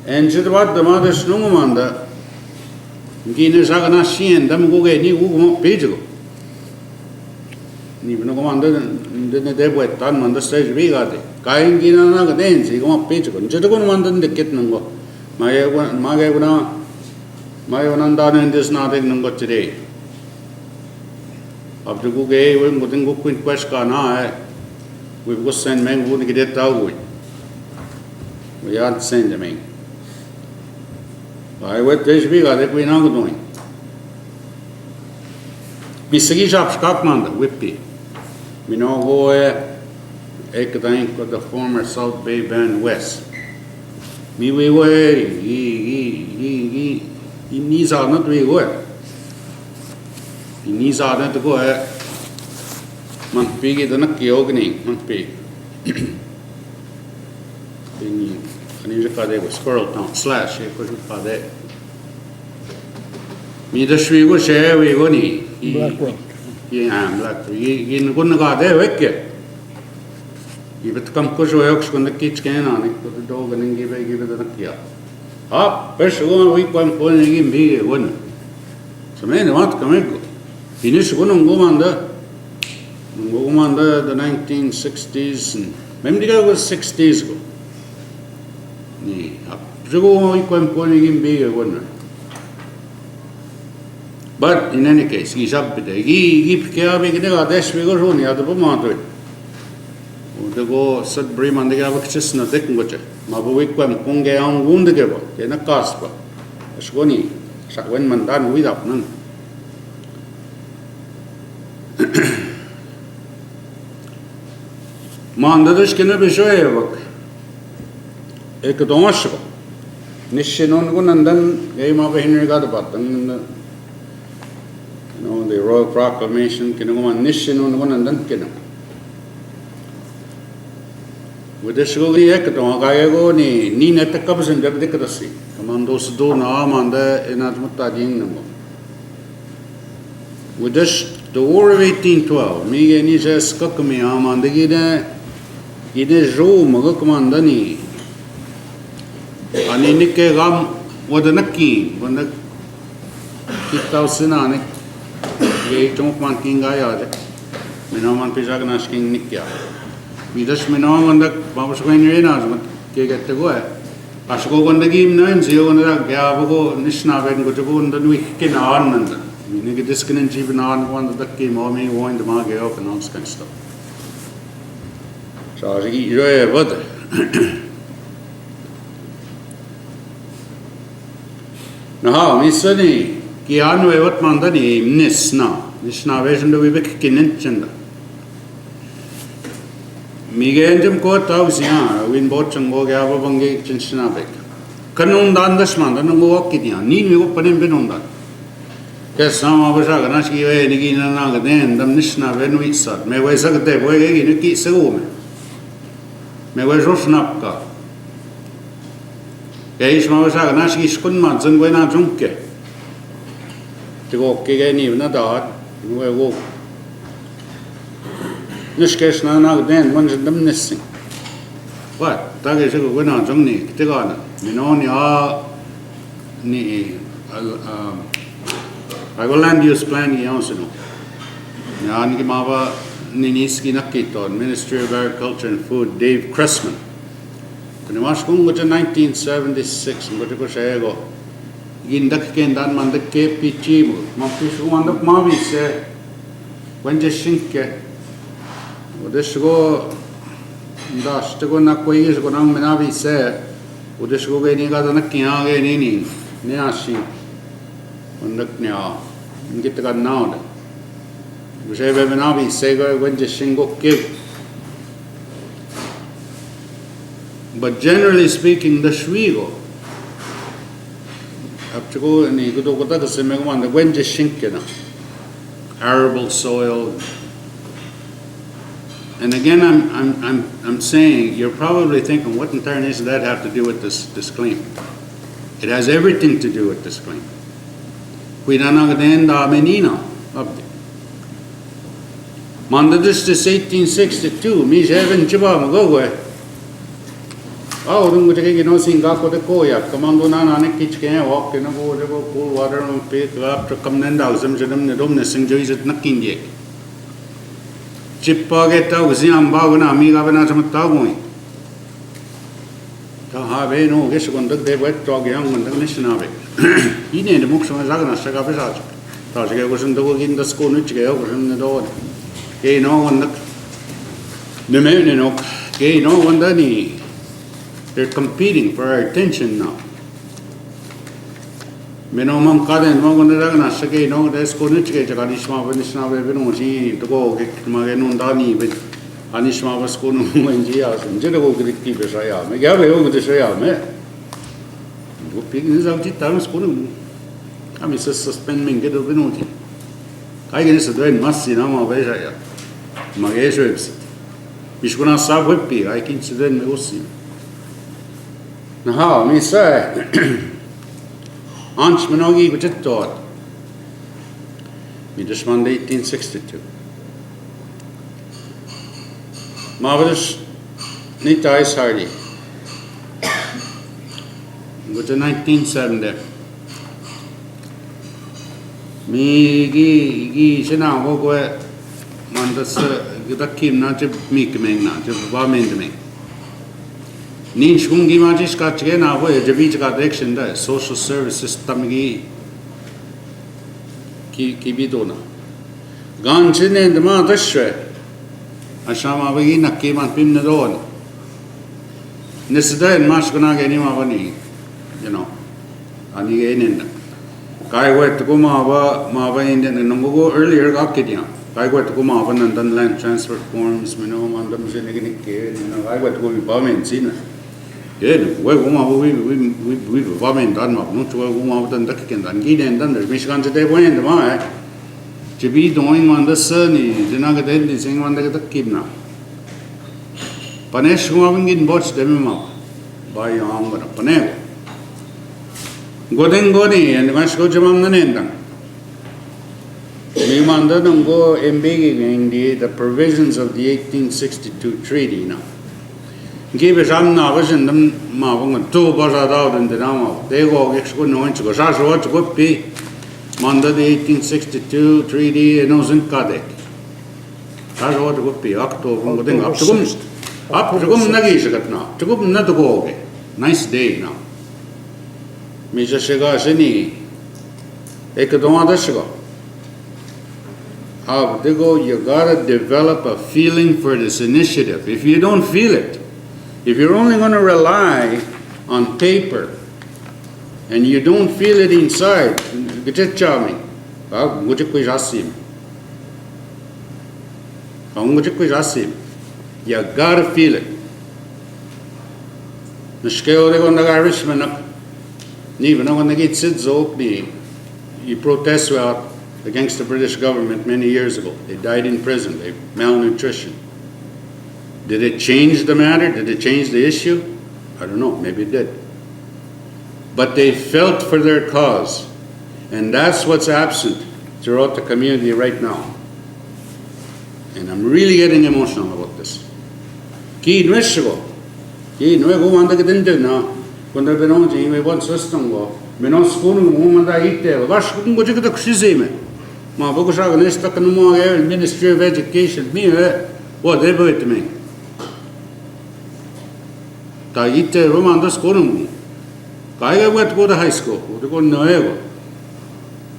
and jidwad the mother snungu manda gine sagana sien dam goge ni ugo pejo ni bino manda de debwe tan manda stage vi gade kain gina na ga den si go pejo jidgo manda de ket nango mage nanda this nothing nango today अब जो गए वो मुझे को कोई question करना है वो को सेंड में वो नहीं देता हुई वो याद सेंड में भाई वो देश भी गाते कोई ना कुछ नहीं मिसगी जाप स्काप मांदा विप्पी मिनो वो है एक टाइम को the former South Bay Band West मी वो है ये नीज़ा ना तो वो है ini saatnya tu ko hai manpi ki dana kiyog nahi manpi ini ani je kade ko squirrel town slash ye ko kade mi da shwi ko she we ko ni black rock ye am black ye gun kade wekke ye bet kam ko jo yok skon ki chkena ni ko do ganin ge be dana kiya आप पैसे को वही कौन कौन नहीं भी one समय ने बात कमेंट को Finish go manda the 1960s and maybe the 60s go. Ni go in big one. But in any case, he's up with the he big dash we go on the other moment. The go sat brim and the gavachis na deck much. Mabuikwam Punge on wound together, then a caspa. A swani, when man done with up none. Mandadış kene bir şeye bak. Ek domaş bak. Nişenon gunandan gayma behinir gada battan. The Royal Proclamation kene guman nişenon gunandan kene. Videshgo gi ek to gayego ni net kabzen der dikrasi. Kamandos do na manda enat mutajin namo. with this, the War of 1812, me get ni just skakami aman de ide Rome gakamandani. Ani nikke gam wadanaki, wanda kitau sinane, ye chonk man king gaya, minaman pizagnash king nikya. We just minam wanda babas going renas, but get to go. Ashko wanda game nine zero and the Gabago Nishna and go to go and the week in Arnand. We get this can even on one that came on me, wine the market up and all this kind of stuff. So I eat your butter. Now, Miss Sunny, Kiano, what mandani, Nisna, Nishna version do we be kinchenda. Migenjum ko tausia, win bochang go gava bangi chinchinabek. Kanun dan dashman, and go kitia, need me open in Benonda. Guess some of us are going to give a nigin and then the Nishna when we start. May we say that way in a kiss a woman. May we rush napka. Gaish Mavasa Nashi Skunmans and Gwena Junke. To go again, even a dog, and we walk. Nishkesh na then one's them missing. What? That is a winner, Jungni, Tigana. Minoni are ni I will land use plan Yansino. Yanimava Niniski Nakito, Ministry of Agriculture and Food, Dave Cressman. Kunimashkung was in 1976, and Goticoshego. Gindakin Dan Mandake Pichimu, Mampishu one of Mavi said, when just shinke. This go Dash to go Nakways, go down Menavi said, would this go getting other Nakia any Niashi on the Nya and get the gun now. Whichever Menavi say, when just shingo give. But generally speaking, the Shwigo have to go and you go to the Semewan, the when just shinkina, arable soil. And again, I'm saying, you're probably thinking, what in turn does that have to do with this claim? It has everything to do with this claim. We don't know the end of Menina. Mandadis this 1862, me seven Chiba Magowe. Oh, don't go take no sing up with the Koya. Commando Nana Kitch can walk in a go pool water and pick up to come and out some of them, the dumbness and joys at Nakin yet. Chipageta was young Bagana, Migavana Matagui. Tahave no guess one that they wet dog young and the mission of it. He named the Muxon Zagana Sagavizaj. Tajaka was in the school, which gave over him the door. Gay no one the men in oak, gay no one the knee. They're competing for our attention now. Minimum Kadan, no one the Sake, no, there's Konich, Anishma, Venishna, Venoji, to go get Maganundani with Anishma was going when she asked him, Jello keep a Shaya, Megave over the Shaya, me. Picking his out it, I school. I mean, suspend me, get a Venoti. I guess the doing must see Nama Vejaya. Mageships. Vishkuna Sab Whippy, I can see then Mosi. Now, me say, Aunt Minogi, which it taught me this Monday, 1862. Marvelous Nita Ice Hardy, which in 1970. Me gi Shina Hogue Mandas Gitakim Najib Mikming Najib Bamindming. Ninchungi Majis Kachena, where Javija direction there, social services Tamigi Kibidona. Ganchin and the Madashre Ashama Vagina came and Pim the Dawn. Nisida and Mashkana Ganimavani, you know, and again. Kai went to Mava Indian and Nambo earlier Gakidia. I went to Gumavan and done land transfer forms, you know, and them Zinnick, you know, I went to go with Bamin, Zina. Yeah, we Bamin done, not to Guma than Duckin and Gideon and Dunder, Michigan today went the Mai. To be doing on the sunny, the Nugget is in one the Kibna. Panesh Guaving in Bots them up by your arm with a Panego. Godin Godi and Mashko Jaman the Nendan. Mi manda nungo embiging the provisions of the 1862 treaty now. Give us am na vision them mavung two baza out in the now. They go exco no inch go sas what go be. Manda the 1862 treaty and knows in Kadek. Sas what go be October going up to gum nagishagat now. To go not to go. Nice day now. Mi just shiga sini. Ekadon adashigo. You gotta develop a feeling for this initiative. If you don't feel it, if you're only going to rely on paper and you don't feel it inside, you gotta feel it. You protest against the British government many years ago. They died in prison. They malnutrition. Did it change the matter? Did it change the issue? I don't know. Maybe it did. But they felt for their cause. And that's what's absent throughout the community right now. And I'm really getting emotional about this. Ki nweshigo. Ki nwego wanda gedinde na. When they've been on to me one system go. Menos school mo manda ite. Vash kungo jikata kushizeme. Ma bogo shaga nesta kanu Ministry of Education. Me what they do it to me. Ta ite romanda school mo. Kaya went to go to high school. To go noego.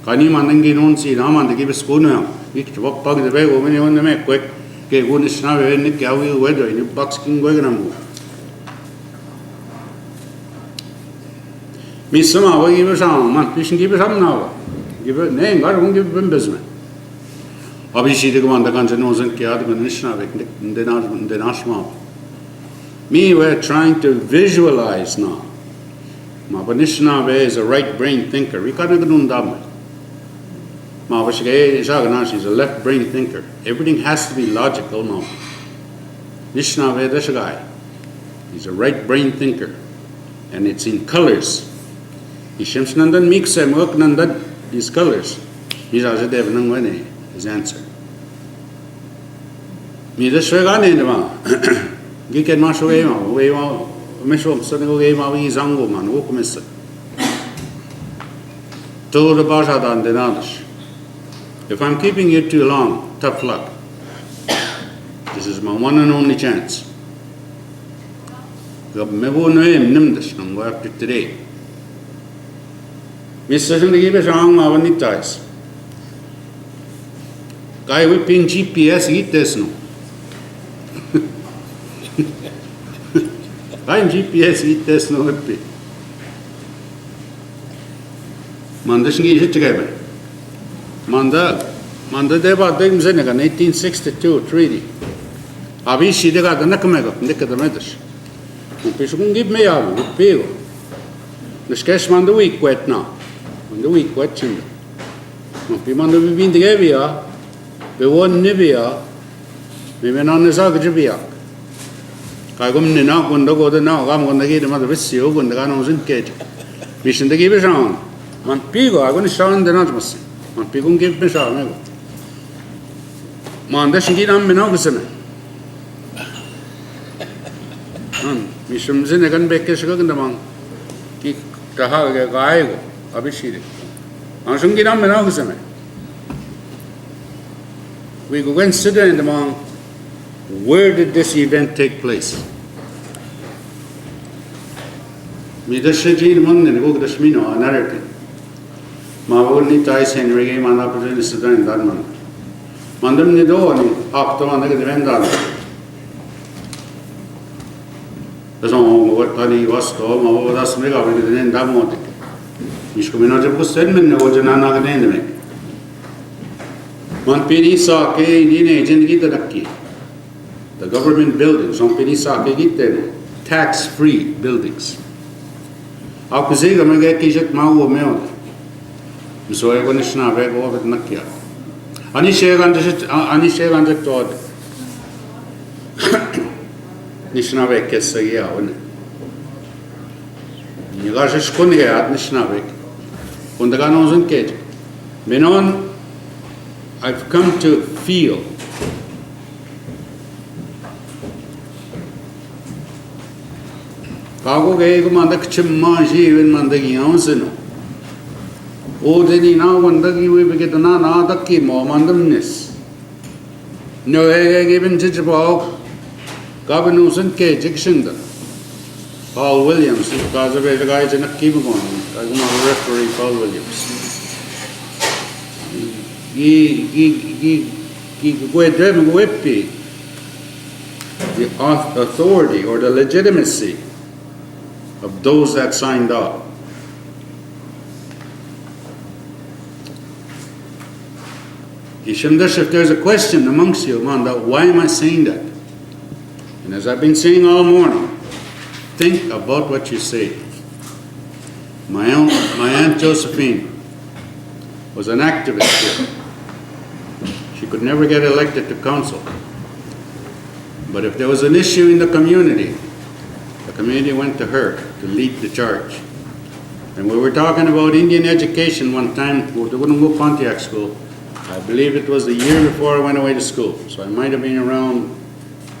Kani manangi non si naman to give a school now. Ik to walk pag the bag when you want to make quick. Ke go ni snave ni kawi weather ni box king go na mo. Mi sama wa give sam man fishing give sam now. Give ne gar won't give business. Abhishi de commander kan knows ke ad gan snave de nashma. Me we're trying to visualize now. Ma Nishnave is a right brain thinker. We can't do that. Ma Vashige is a left brain thinker. Everything has to be logical now. Nishnave is a guy. He's a right brain thinker. And it's in colors. Ishims Nandan mix and work Nandan these colors. He's as a devanangwane, his answer. Me the Shregane in the ma. Giken Mashuema, way Mishom Sanago game of Izango man, walk miss it. To the Bajadan Denadish. If I'm keeping you too long, tough luck. This is my one and only chance. Gabmevo name Nimdish, and go after today. Mr. Shangibish on Avanitais. Guy whipping GPS, eat this no. I'm GPS eat this no happy. Mandash get together. Manda deba dem Senegal 1862 treaty. Avishi de got the Nakamega, Nick of the Medish. Pishun give me out with Pego. The sketch man the week wet now. On the week wet chin. Pimanda we been the Avia, we won Nivia, we went on the Zagajabia. I go now, when go to now, I'm going to get another Vissio when the gun was in cage. Mission to give it on. Man Pigo, I'm going to show the Najmas. Man Pigo give me show. Man, that's indeed I'm in August. Mission Zinegan Beckers in the monk. Kick the Haga Gaigo, Abishiri. I shouldn't get on in August. We go consider in the monk. Where did this event take place? Me the Shajin Monday, go to the Shmino, another thing. My only ties Henry game an opportunity to do in that man. Mandam Nido and up to one negative vendor. The song what Tali was to all that's mega with the name Damotic. Mishkumino was 10 minutes or Janana Ganame. One penny saw K in agent get the key. The government buildings, on Penisake Gitten, tax-free buildings. Akuziga Magakijat Mau Mel. So I want to snave over Nakia. Anishagan the Todd. Nishnavek Kesaya. Nilash Kunia at Nishnavek. When the Ganos and Kate. Menon I've come to feel Kago Gay Mandak Chimaji when Mandagi Yansino. O Deni now Mandagi we get an Adaki Mo Mandamnis. No given Jijabog, Governors and K. Jikshinda. Paul Williams, because of the guys in a Kibagon, I'm a referee, Paul Williams. He driven whippy the authority or the legitimacy of those that signed up. If there's a question amongst you, Amanda, why am I saying that? And as I've been saying all morning, think about what you say. My Aunt Josephine was an activist here. She could never get elected to council. But if there was an issue in the community went to her to lead the charge. And we were talking about Indian education one time, we wouldn't go Pontiac School. I believe it was the year before I went away to school. So I might have been around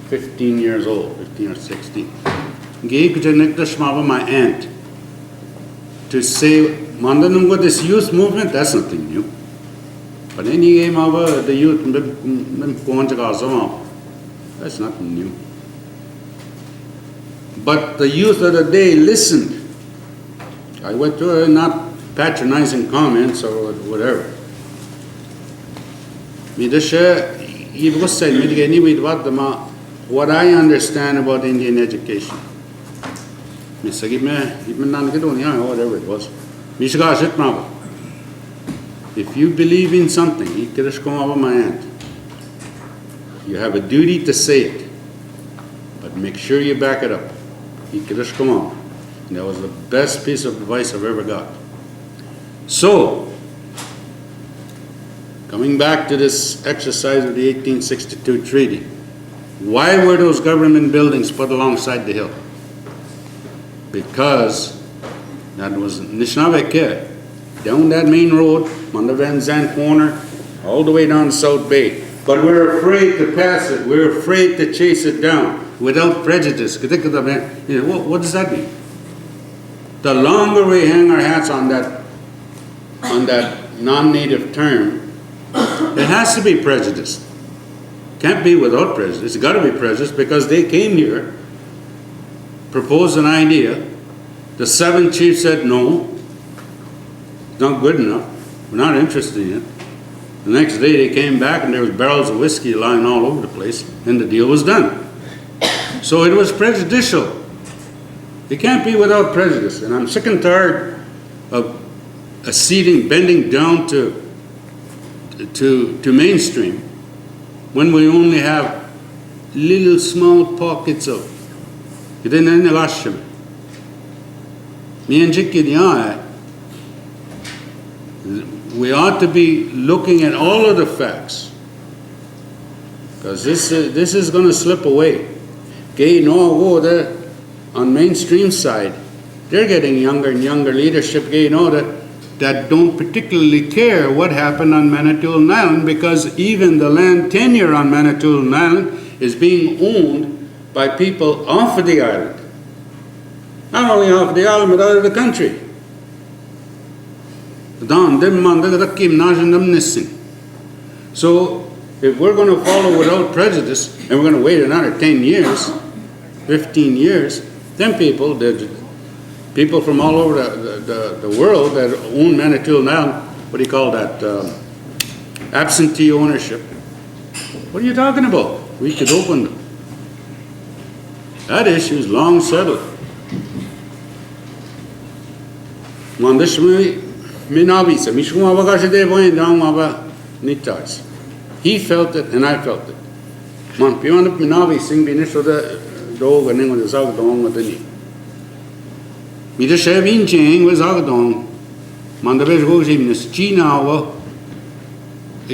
15 years old, 15 or 16. My aunt to say, Mandanungo, this youth movement, that's nothing new. But then he came over the youth, that's nothing new. But the youth of the day listened. I went to her, not patronizing comments or whatever. What I understand about Indian education. Whatever it was. If you believe in something, you have a duty to say it, but make sure you back it up. And that was the best piece of advice I've ever got. So, coming back to this exercise of the 1862 treaty, why were those government buildings put alongside the hill? Because that was Nishnaweke, down that main road, on the Van Zandt corner, all the way down South Bay. But we're afraid to pass it. We're afraid to chase it down without prejudice. What does that mean? The longer we hang our hats on that non-native term, it has to be prejudiced. Can't be without prejudice. It's got to be prejudiced because they came here, proposed an idea. The 7 chiefs said no, it's not good enough. We're not interested in it. The next day they came back and there was barrels of whiskey lying all over the place, and the deal was done. So it was prejudicial. It can't be without prejudice. And I'm sick and tired of acceding, bending down to mainstream when we only have little small pockets of we ought to be looking at all of the facts, because this is going to slip away. On mainstream side, they're getting younger and younger leadership, that don't particularly care what happened on Manitoulin Island, because even the land tenure on Manitoulin Island is being owned by people off of the island. Not only off the island, but out of the country. So, if we're going to follow without prejudice, and we're going to wait another 10 years, 15 years, then people from all over the world that own Manitoulin Island, what do you call that, absentee ownership, what are you talking about? We could open them. That issue is long settled. He felt it and I felt it. You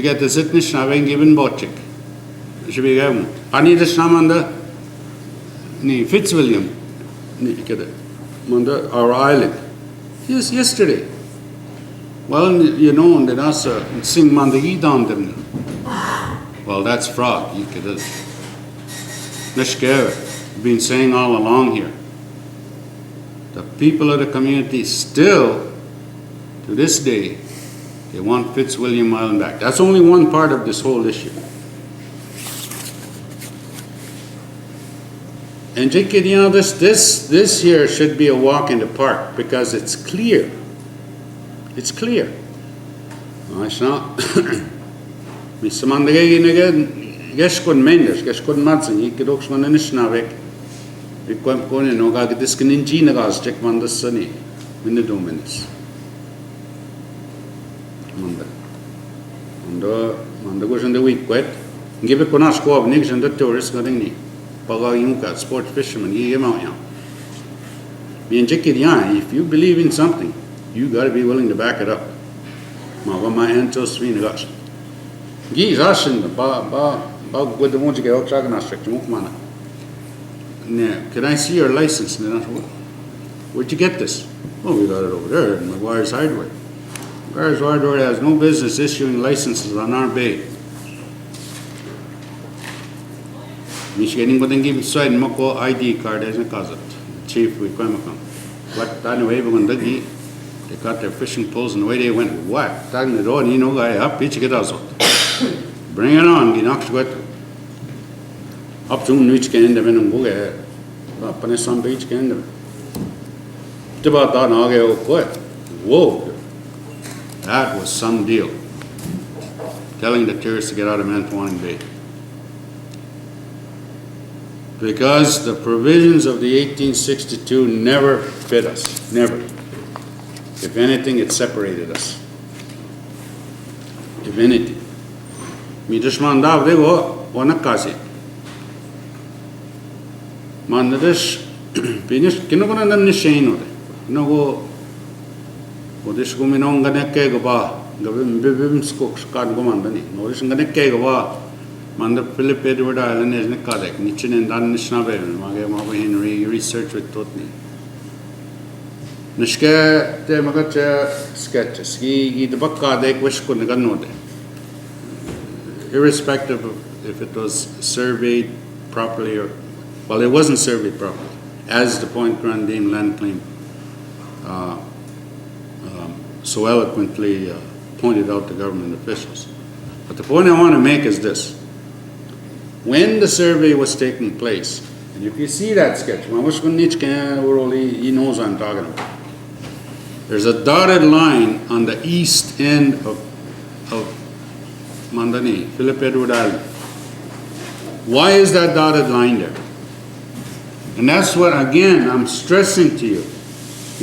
get the Zitnish having given Botchik. Should be given. I need a Shamanda Fitzwilliam. Our island. Yes, yesterday. Well, you know, and then us sing Mandagi down there. Well, that's fraud. You could have been saying all along here. The people of the community still, to this day, they want Fitzwilliam Island back. That's only one part of this whole issue. And this here should be a walk in the park because it's clear. It's clear. It's not. Geskon Mendes, Geskon Madsen, he could also an Nishnavik. We come going in Oga, this can in Ginagas, check one the sunny, in the dominus. Manda goes in the week wet, give a Konasco of Nix and the tourists getting me. Pagayuka, sport fisherman, he came out now. Me and Jackie, if you believe in something, you got to be willing to back it up. My antos three guts. Geez, Ashen, about with the ones you get out dragon aspect, mana. Can I see your license? Where'd you get this? Oh, we got it over there in McGuire's Hardware. McGuire's Hardware has no business issuing licenses on our bay. Michigan ko dengi side mako ID card as a kazat. Chief we come. What anyway when they got their fishing poles and the way they went what? Tagging the road, you know guy up pitch get us. Bring it on, get knocked with up to which can end up in Buga. Up on some beach can end up. About that now what? Whoa. That was some deal. Telling the tourists to get out of Mantuan Bay. Because the provisions of the 1862 never fit us, never. If anything, it separated us. If anything. Midas mandav de go wanakasi. Mandadish finish kinogona nan nishaino de. No go Odish guminong ganeke go ba. Gavim bibim skok kan go mandani. Norish ganeke go ba. Manda Philip Edward Island is Nikadek, Nichin and Dan Nishnabel, Magama Henry, research with Totni. Nishke, the Magacha sketches, he the Bakadek, which couldn't know them. Irrespective of if it was surveyed properly or, well, it wasn't surveyed properly, as the Point Grandame land claim so eloquently pointed out to government officials. But the point I want to make is this. When the survey was taking place, and if you see that sketch, he knows what I'm talking about. There's a dotted line on the east end of Mandani, Philip Edward Island. Why is that dotted line there? And that's what, again, I'm stressing to you.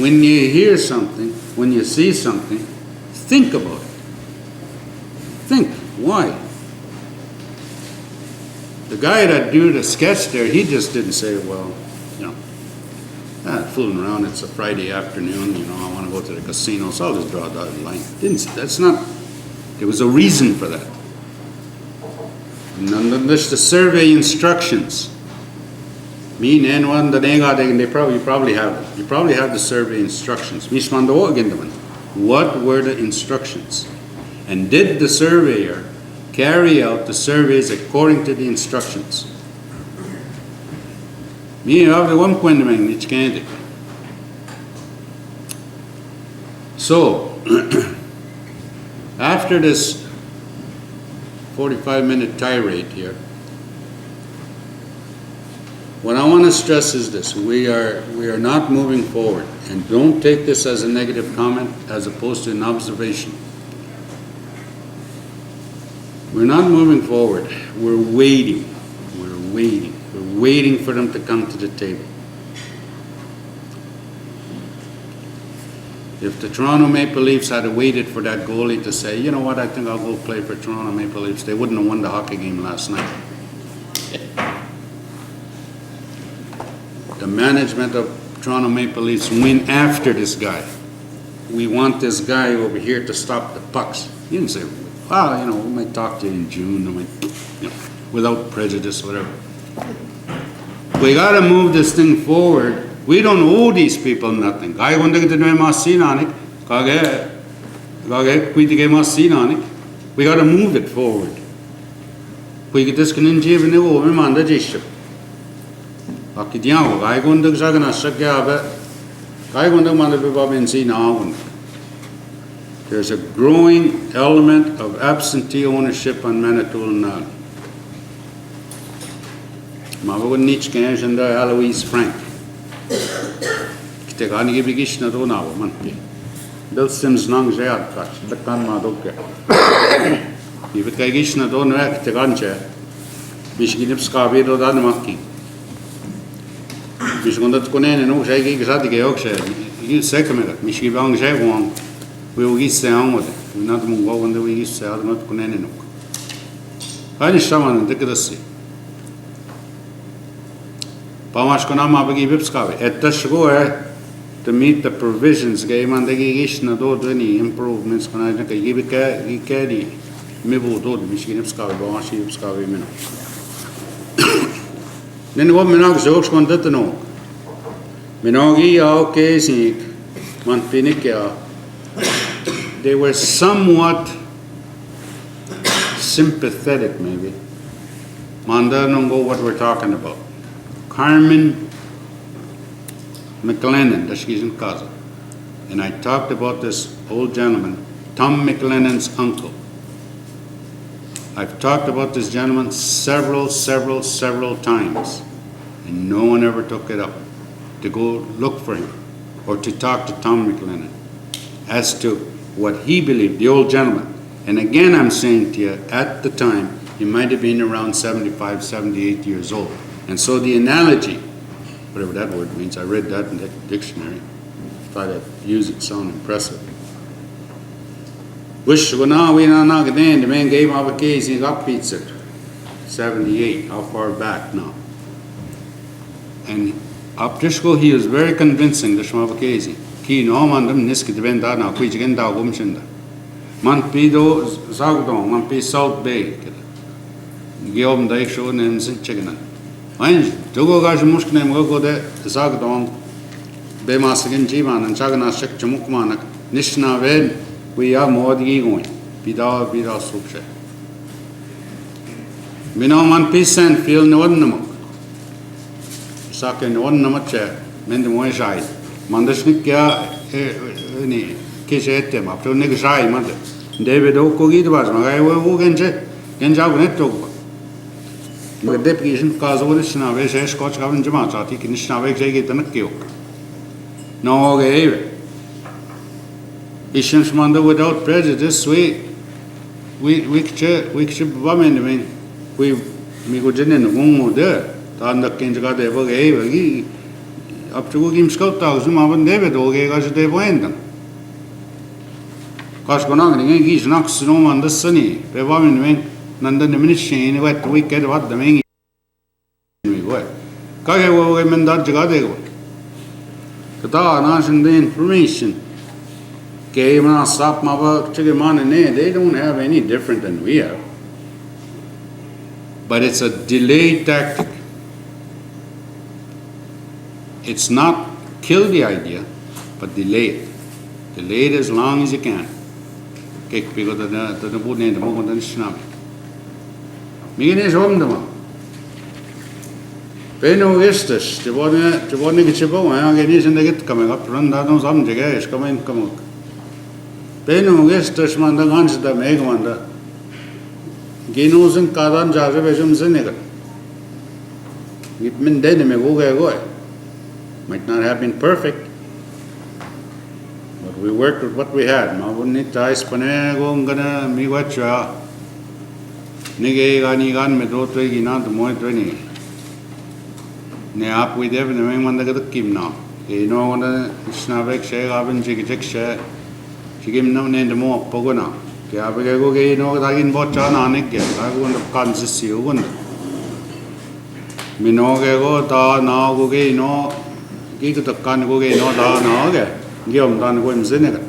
When you hear something, when you see something, think about it. Think, why? The guy that drew the sketch there, he just didn't say, well, you know, fooling around, it's a Friday afternoon, you know, I want to go to the casino, so I'll just draw a dotted line. That's not, there was a reason for that. And then there's the survey instructions. Me and one that they probably have it. You probably have the survey instructions. What were the instructions? And did the surveyor carry out the surveys according to the instructions? Me have the one point which can't. So after this 45-minute tirade here, what I want to stress is this: we are not moving forward, and don't take this as a negative comment as opposed to an observation. We're not moving forward. We're waiting. We're waiting. We're waiting for them to come to the table. If the Toronto Maple Leafs had waited for that goalie to say, you know what, I think I'll go play for Toronto Maple Leafs, they wouldn't have won the hockey game last night. The management of Toronto Maple Leafs went after this guy. We want this guy over here to stop the pucks. You didn't say, well, you know, we might talk to you in June, you know, without prejudice, whatever. We got to move this thing forward. We don't owe these people nothing. We got to move it forward. Wiky this can injure in the woman on the dish. Akidiamo, I go to Zagana Sakaba, I go to Mother Babinzi now. There's a growing element of absentee ownership on Manitoulin now. Mavo Nichkans and Alois Frank. Kitegani Bigishna Donau, Monty. Bill Sims Long Zayat Catch, the Kanmadoka. If it Kagishna don't act the Gancha, Mishkinipska Vido Danmaki. Mishkondat Kunen and Oshaki Exatic Oksha, you second it, Mishkibang Jawang, we will get down with it. We not move over the way you say, not Kunen. I just someone and take the sea. Pamashkonama Bagi Vipskavi, at Tashgoe to meet the provisions game and the Gishna do any improvements when I give a caddy. Mibu do the machine Skavi, Bashi Skavi Mino. Then what Minog jokes want to know. Minogi, okay, Sink, Montpinikia. They were somewhat sympathetic, maybe. Manda don't know what we're talking about. Carmen McLennan, that's his cousin. And I talked about this old gentleman, Tom McLennan's uncle. I've talked about this gentleman several times, and no one ever took it up to go look for him or to talk to Tom McLennan as to what he believed, the old gentleman. And again, I'm saying to you, at the time, he might have been around 75, 78 years old. And so the analogy, whatever that word means, I read that in the dictionary, thought I'd use it, sound impressive. Wish we now the man gave up a case in got pizza. 78, how far back now? And up to school he was very convincing the Shmavakezi. Key no man them niski the venda now, which again da gumshinda. Manpido Zagdon, Manpi South Bay. Giom Dai show names in chicken. When Dugo Gash Mushknam go there, Zagdon, Bemasagan Jivan and Chagana Shek Chamukmanak, Nishna Ved. We are more the going. Bida Subshe. We know one piece and feel no one number. Sakin one number chair, men the one shy. Mandashnikia Kishetem up to Nigsai mother. David Okogi was my way who can jog net. The deputation cause all this now, Scotch Government Jamata, taking Shnavek Jagit and a kill. No, gave. Issues without prejudice, we should women, we go in the womb there. The King got ever gave up to him scout thousand, Marvin David, or gave us they went them. Cosconong, he's knocks no on the sunny, the woman went, none the ministry, wet wicked what the main we were. Kaya women that you got there. The Dana and the information. Game and stop my work, Chigaman and they don't have any different than we have. But it's a delayed tactic. It's not kill the idea, but delay it. Delay it as long as you can. Kek pigo the boot name the moment and snap. Megan is home the one. Peno Estes, the one get your bow, and I get in the get coming up, run down some jagger, come. Peno Estes man the guns the meg wonder. Ginos and Kadan Jazavisham Senegal. It meant then me go. Might not have been perfect, but we worked with what we had. Ma wouldn't it ties panego gonna me watcha. Nige ganigan me do twig not the more 20. Ne up with them the main one that got Kim now. You know when the Snavek share up and jig share. She gave no name the more Pogona. Gabago gay no that in Bochana Nick. I wouldn't have conscious you wouldn't. Minogo da now go gay no. Gig to can go gay no da now. Giom dan go in Senegal.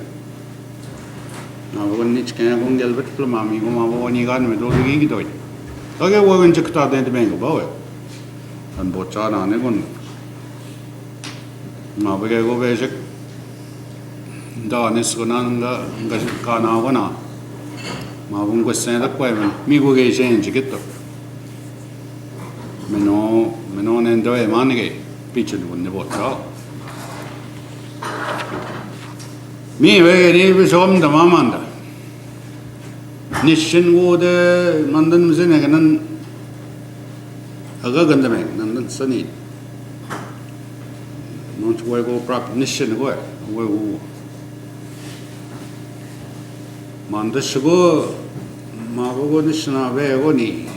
Now when each can go get bit from mammy, whom I won't gun with all the gig to it. Okay, we're going to cut the bank about it. And Bochana Negon. Now we go basic. Danis Gonanga Ganavana. Mavungo send a quaver. Me go gay change get up. and doy manige pitchen when the water. Me, we was home the mamanda. Nishin would Mandan was in a gagan the man, Nandan Sunny. Not where go prop Nishin where. Mandashago Mago Nishana Vegoni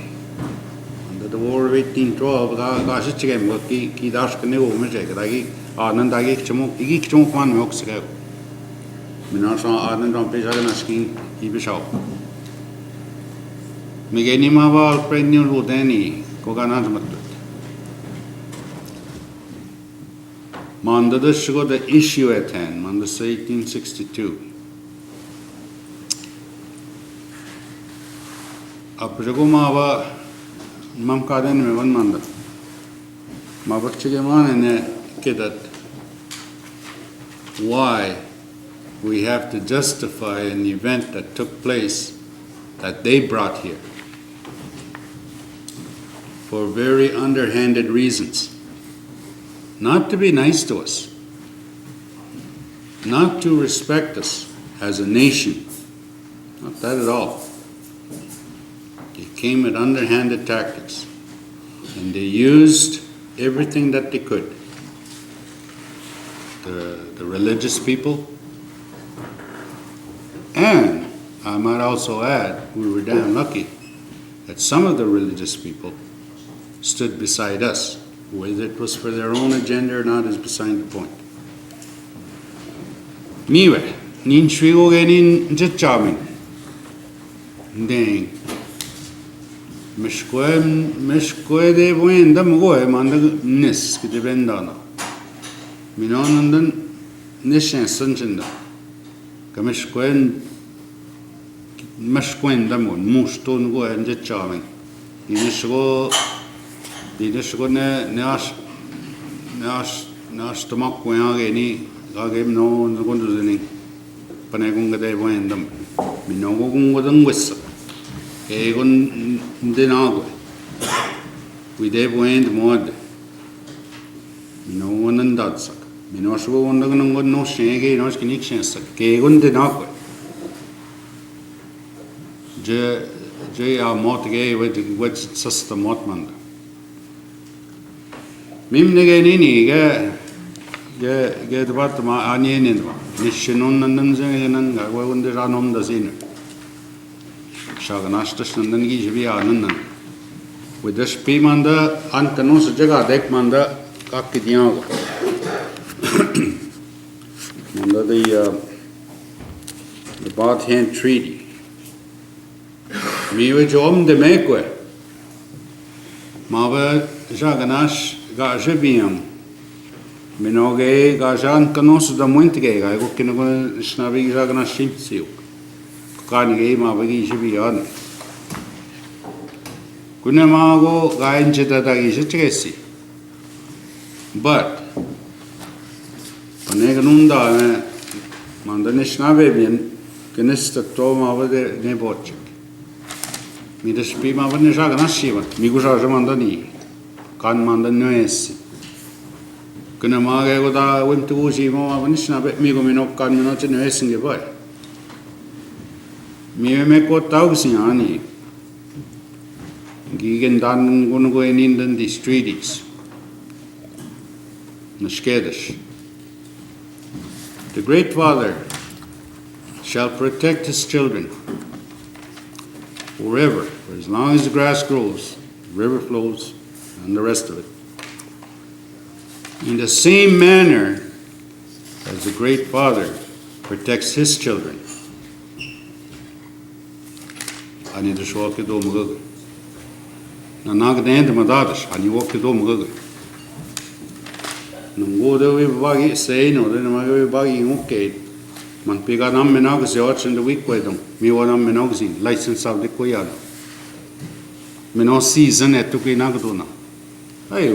under the war of 1812, Gashichem, Kidash Canoe, Majek, Anandagi Chamok, Chumokman Moxago. Minasa Arnand on Pejanaski, Ibishau. Migeni Maval, Prenul Udeni, Koganazmat. Mandadash got the issue at hand, Mandas 1862. Apjagumava Mamkaden Mevan Manda. Mabakchigaman and Kidat. Why we have to justify an event that took place that they brought here for very underhanded reasons. Not to be nice to us, not to respect us as a nation, not that at all. They came with underhanded tactics, and they used everything that they could. The religious people, and I might also add, we were damn lucky that some of the religious people stood beside us. Whether it was for their own agenda or not is beside the point. Miwe, nin shwigo genin jetchamin. Dang. Mishkwe de buen damoe manda nis ki dependana. Minonandan nishen sunjinda. Kamishkwen mashkwen damon muston go and jetchamin. Dinishgo nash tomak wayageni agem no gonduzini panegunga de wendam minogo gungodang wissa egon dinago we de wend mod mino wonan datsak minosho wondagan ngon no shege nosh kinik shensak egon dinago je a motge with system motmanda Mimneganini, get about my onion in Nishinun and Zen, I will under Anom the Zin. Shaganastas and then Gijianan. With the Spimanda, Ancanos Jaga Dekmanda, Kakidiago. Under the Bath Hand Treaty. Me which om the Meque. Mava Jaganash. Gajebiam Minoge Gajan Canos da Montige, I go in a snavi Jagana Shimsiu. Kanige Mavagi Jibian. Kunamago Gainjeta Gijesi. But Paneganunda Mandanishnavian Ganista Toma over the Nebochik. Midashpima Vanishagana Shiva, Miguja Mandani. Kan manda nues. Kuna mage go da went to uji mo avanishna be mi go minok kan mino che nues nge boy. Mi me ko tausi ani. Gigen dan gun go in den these treaties. Nashkedesh. The Great Father shall protect his children forever, for as long as the grass grows, the river flows, and the rest of it. In the same manner as the Great Father protects his children. Ani de shoke do mugug. Na nag de ent madadash ani woke do mugug. Nungo de we bagi say no de ma we bagi uke. Man piga nam menag se och in the week wedom. Mi wonam menag sin license of the koyado. Meno season et to ke nagdona. Ai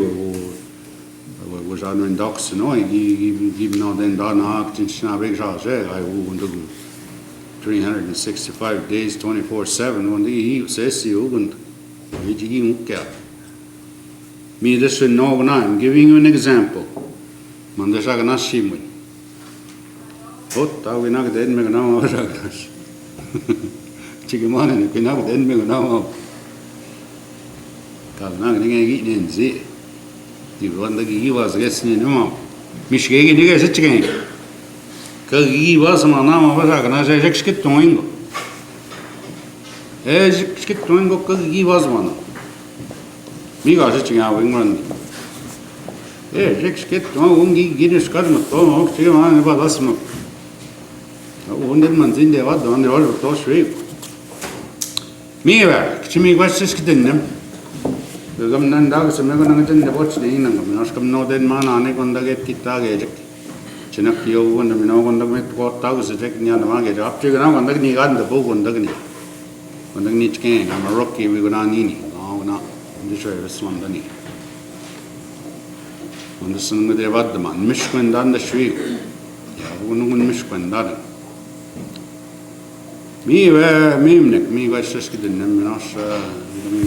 was on in docs no give no then dan hakt in snabig jage I would 365 days 24/7 when he says you and he uke Me this will know now. I'm giving you an example. Mandasha na simul. Hot, we not dead me now. Chicken and we not dead me now. Kalnag eat in Z. You want the he was guessing no. Mishkegi niggas a chicken. Because he was a man of a skit toingo. Skit toingo because he was one. Me got a chicken out in Grundy. Skit toingo, Guinness Cosmo, oh, see on about us. Wounded man's in the other on the order of those three. Me, Chimmy was just getting them. The government dogs are never going to watch the Ingham. Ask them no dead man on it on the get Kitag. Chinakio and the Minogan, the Met 4,000 near the market. After you know, on the knee, got the book on the knee. On the niche gang, I'm a rocky, we go down in. No, not in the service on the knee. On the sun with the Vadman, Mishkan down the street. Yeah, one Mishkan done. Me was just getting them, me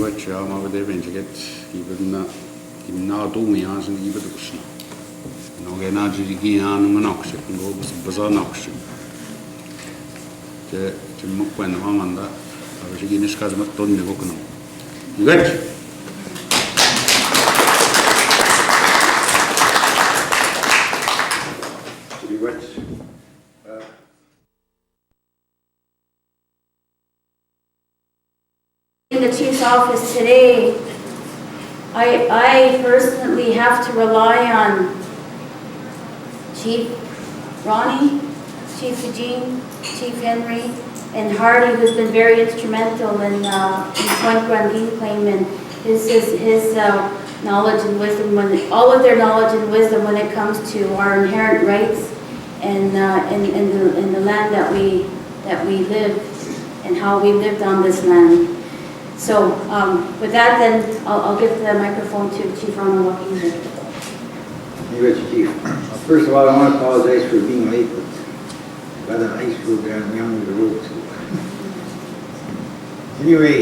watch I'm over there to get even now do me as an even do. No, get out to the Guiana monoxide and go with Bazaar Noxion. The Mukwen Mamanda, I was again this cousin of Tony Bokanum. You got it? In the chief's office today, I personally have to rely on Chief Ronnie, Chief Eugene, Chief Henry, and Hardy, who's been very instrumental in Point Grandin claim, and his knowledge and wisdom, all of their knowledge and wisdom when it comes to our inherent rights and in the land that we live and how we lived on this land. So with that, then I'll give the microphone to Chief Ronald Walking. Hey, Chief. First of all, I want to apologize for being late, but got an ice road there and we on the road too. Anyway,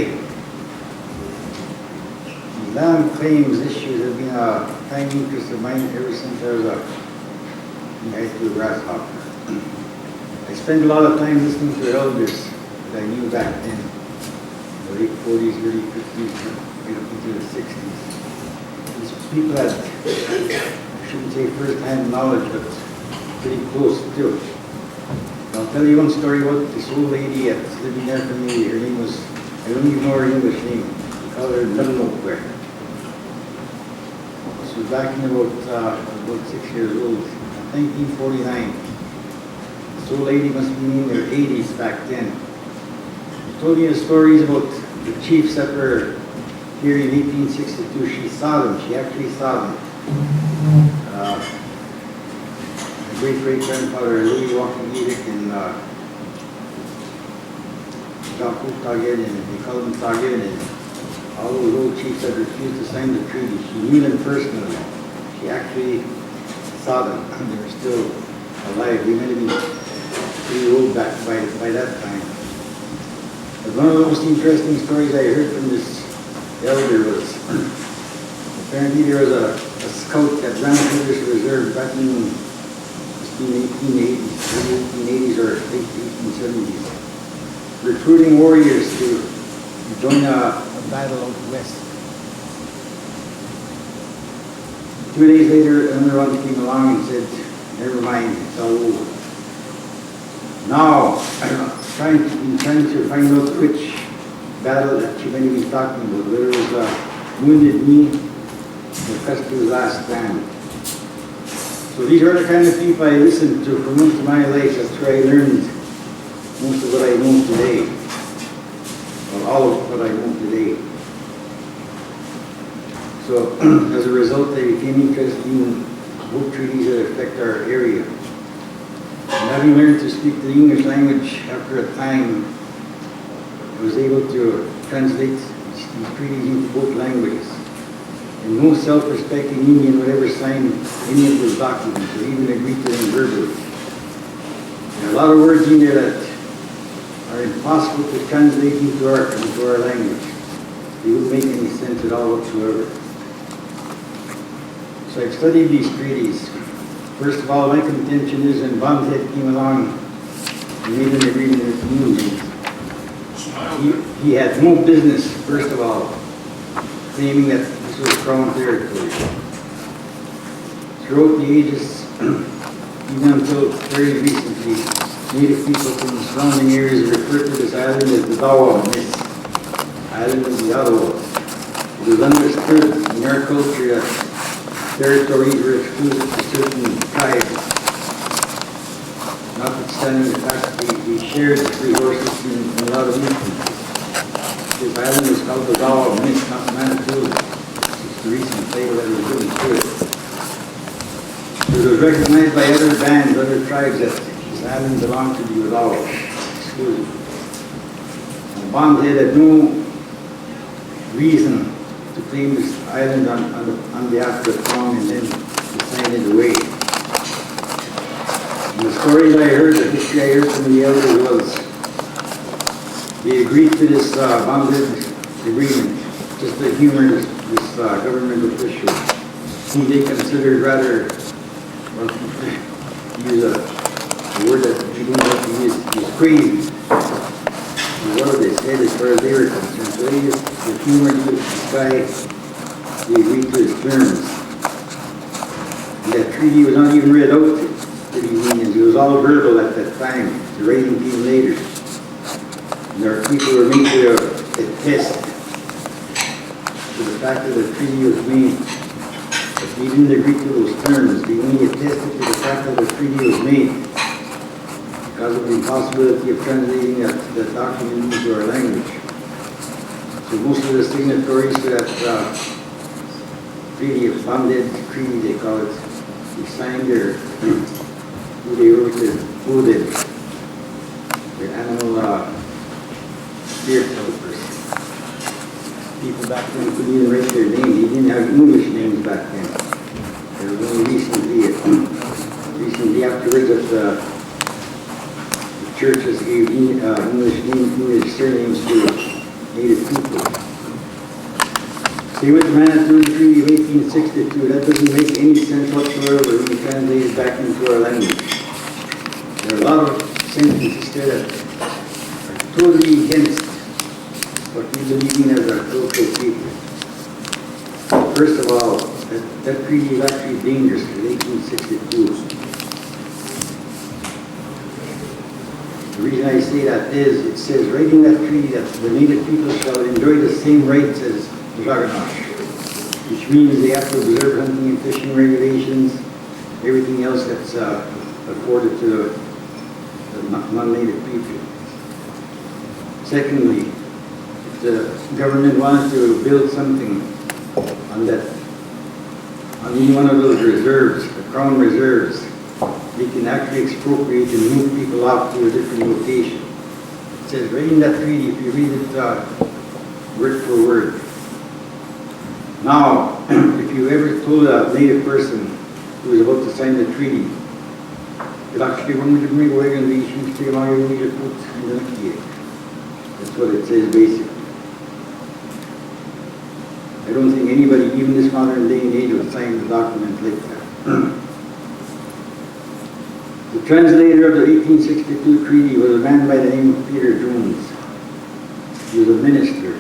land claims issues have been a prime interest of mine ever since I was a high school grasshopper. I spent a lot of time listening to elders that I knew back then. Late 40s, early 50s, right up into the 60s. These people had, I shouldn't say first-hand knowledge, but pretty close to it. I'll tell you one story about this old lady that's living there for me. Her name was, I don't even know her English name. We call her Nunnokware. This was back in about 6 years old, 1949. This old lady must be in her 80s back then. Told me the stories about the chiefs that were here in 1862. She saw them. She actually saw them. My great-great-grandfather, Louis Walking Edict, and Jacques Tagen, and they called them Tagen, and all those old chiefs that refused to sign the treaty. She knew them personally. She actually saw them. They were still alive. They might have been pretty old back by that time. But one of the most interesting stories I heard from this elder was apparently there was a scout that ran through this reserve back in the 1880s or late 1870s, recruiting warriors to join a battle out west. 2 days later, another one came along and said, "Never mind, it's all over." Now, I'm trying to find out which battle that she might be talking about, whether it was Wounded Knee or Custer's Last Stand. So these are the kind of people I listened to for most of my life. That's where I learned most of what I know today, or all of what I know today. So as a result, I became interested in both treaties that affect our area. And having learned to speak the English language after a time, I was able to translate these treaties into both languages. And no self-respecting Indian would ever sign any of those documents or even agree to them verbally. There are a lot of words in there that are impossible to translate into our language. They wouldn't make any sense at all whatsoever. So I've studied these treaties. First of all, my contention is when Bondhead came along and made an agreement with the Union, he had no business, first of all, claiming that this was Crown territory. Throughout the ages, even until very recently, Native people from the surrounding areas referred to this island as the Dawa, this island of the Ottawa. It was understood in our culture that territories were exclusive to certain tribes, notwithstanding the fact that we shared the three horses in a lot of instances. This island is called the Dawa, not Manitoba. It's the recent title that was given to it. It was recognized by other bands, other tribes, that this island belonged to the Odawa, exclusively. And Bondhead had no reason to claim this island on behalf of the Crown and then to sign it away. And the stories I heard, the history I heard from the elders was they agreed to this Bondhead agreement just to humor this government official, whom they considered rather, well, to use a word that we don't have to use, is crazy. And what they said as far as they were concerned. So they just humored this guy, they agreed to his terms. And that treaty was not even read out to the Unions. It was all verbal at that time. The writing came later. And our people were made to attest to the fact that the treaty was made. But we didn't agree to those terms. We only attested to the fact that the treaty was made because of the impossibility of translating that document into our language. So most of the signatories to that treaty, of Bondhead Treaty they call it, they signed their, who they wrote their animal spirit helpers. People back then couldn't even write their names. They didn't have English names back then. They were only recently afterwards that the churches gave English names, English surnames to Native people. Same with the Manitoba Treaty of 1862. That doesn't make any sense whatsoever when you translate it back into our language. There are a lot of sentences there that are totally against what we believe in as our cultural people. First of all, that treaty is actually dangerous in 1862. The reason I say that is, it says right in that treaty that the Native people shall enjoy the same rights as the Jaganash, which means they have to observe hunting and fishing regulations, everything else that's afforded to the non-Native people. Secondly, if the government wanted to build something on any one of those reserves, the Crown reserves, they can actually expropriate and move people off to a different location. It says right in that treaty, if you read it word for word. Now, if you ever told a Native person who was about to sign the treaty, that's what it says basically. I don't think anybody, even this modern day and age, would sign the document like that. The translator of the 1862 treaty was a man by the name of Peter Jones. He was a minister.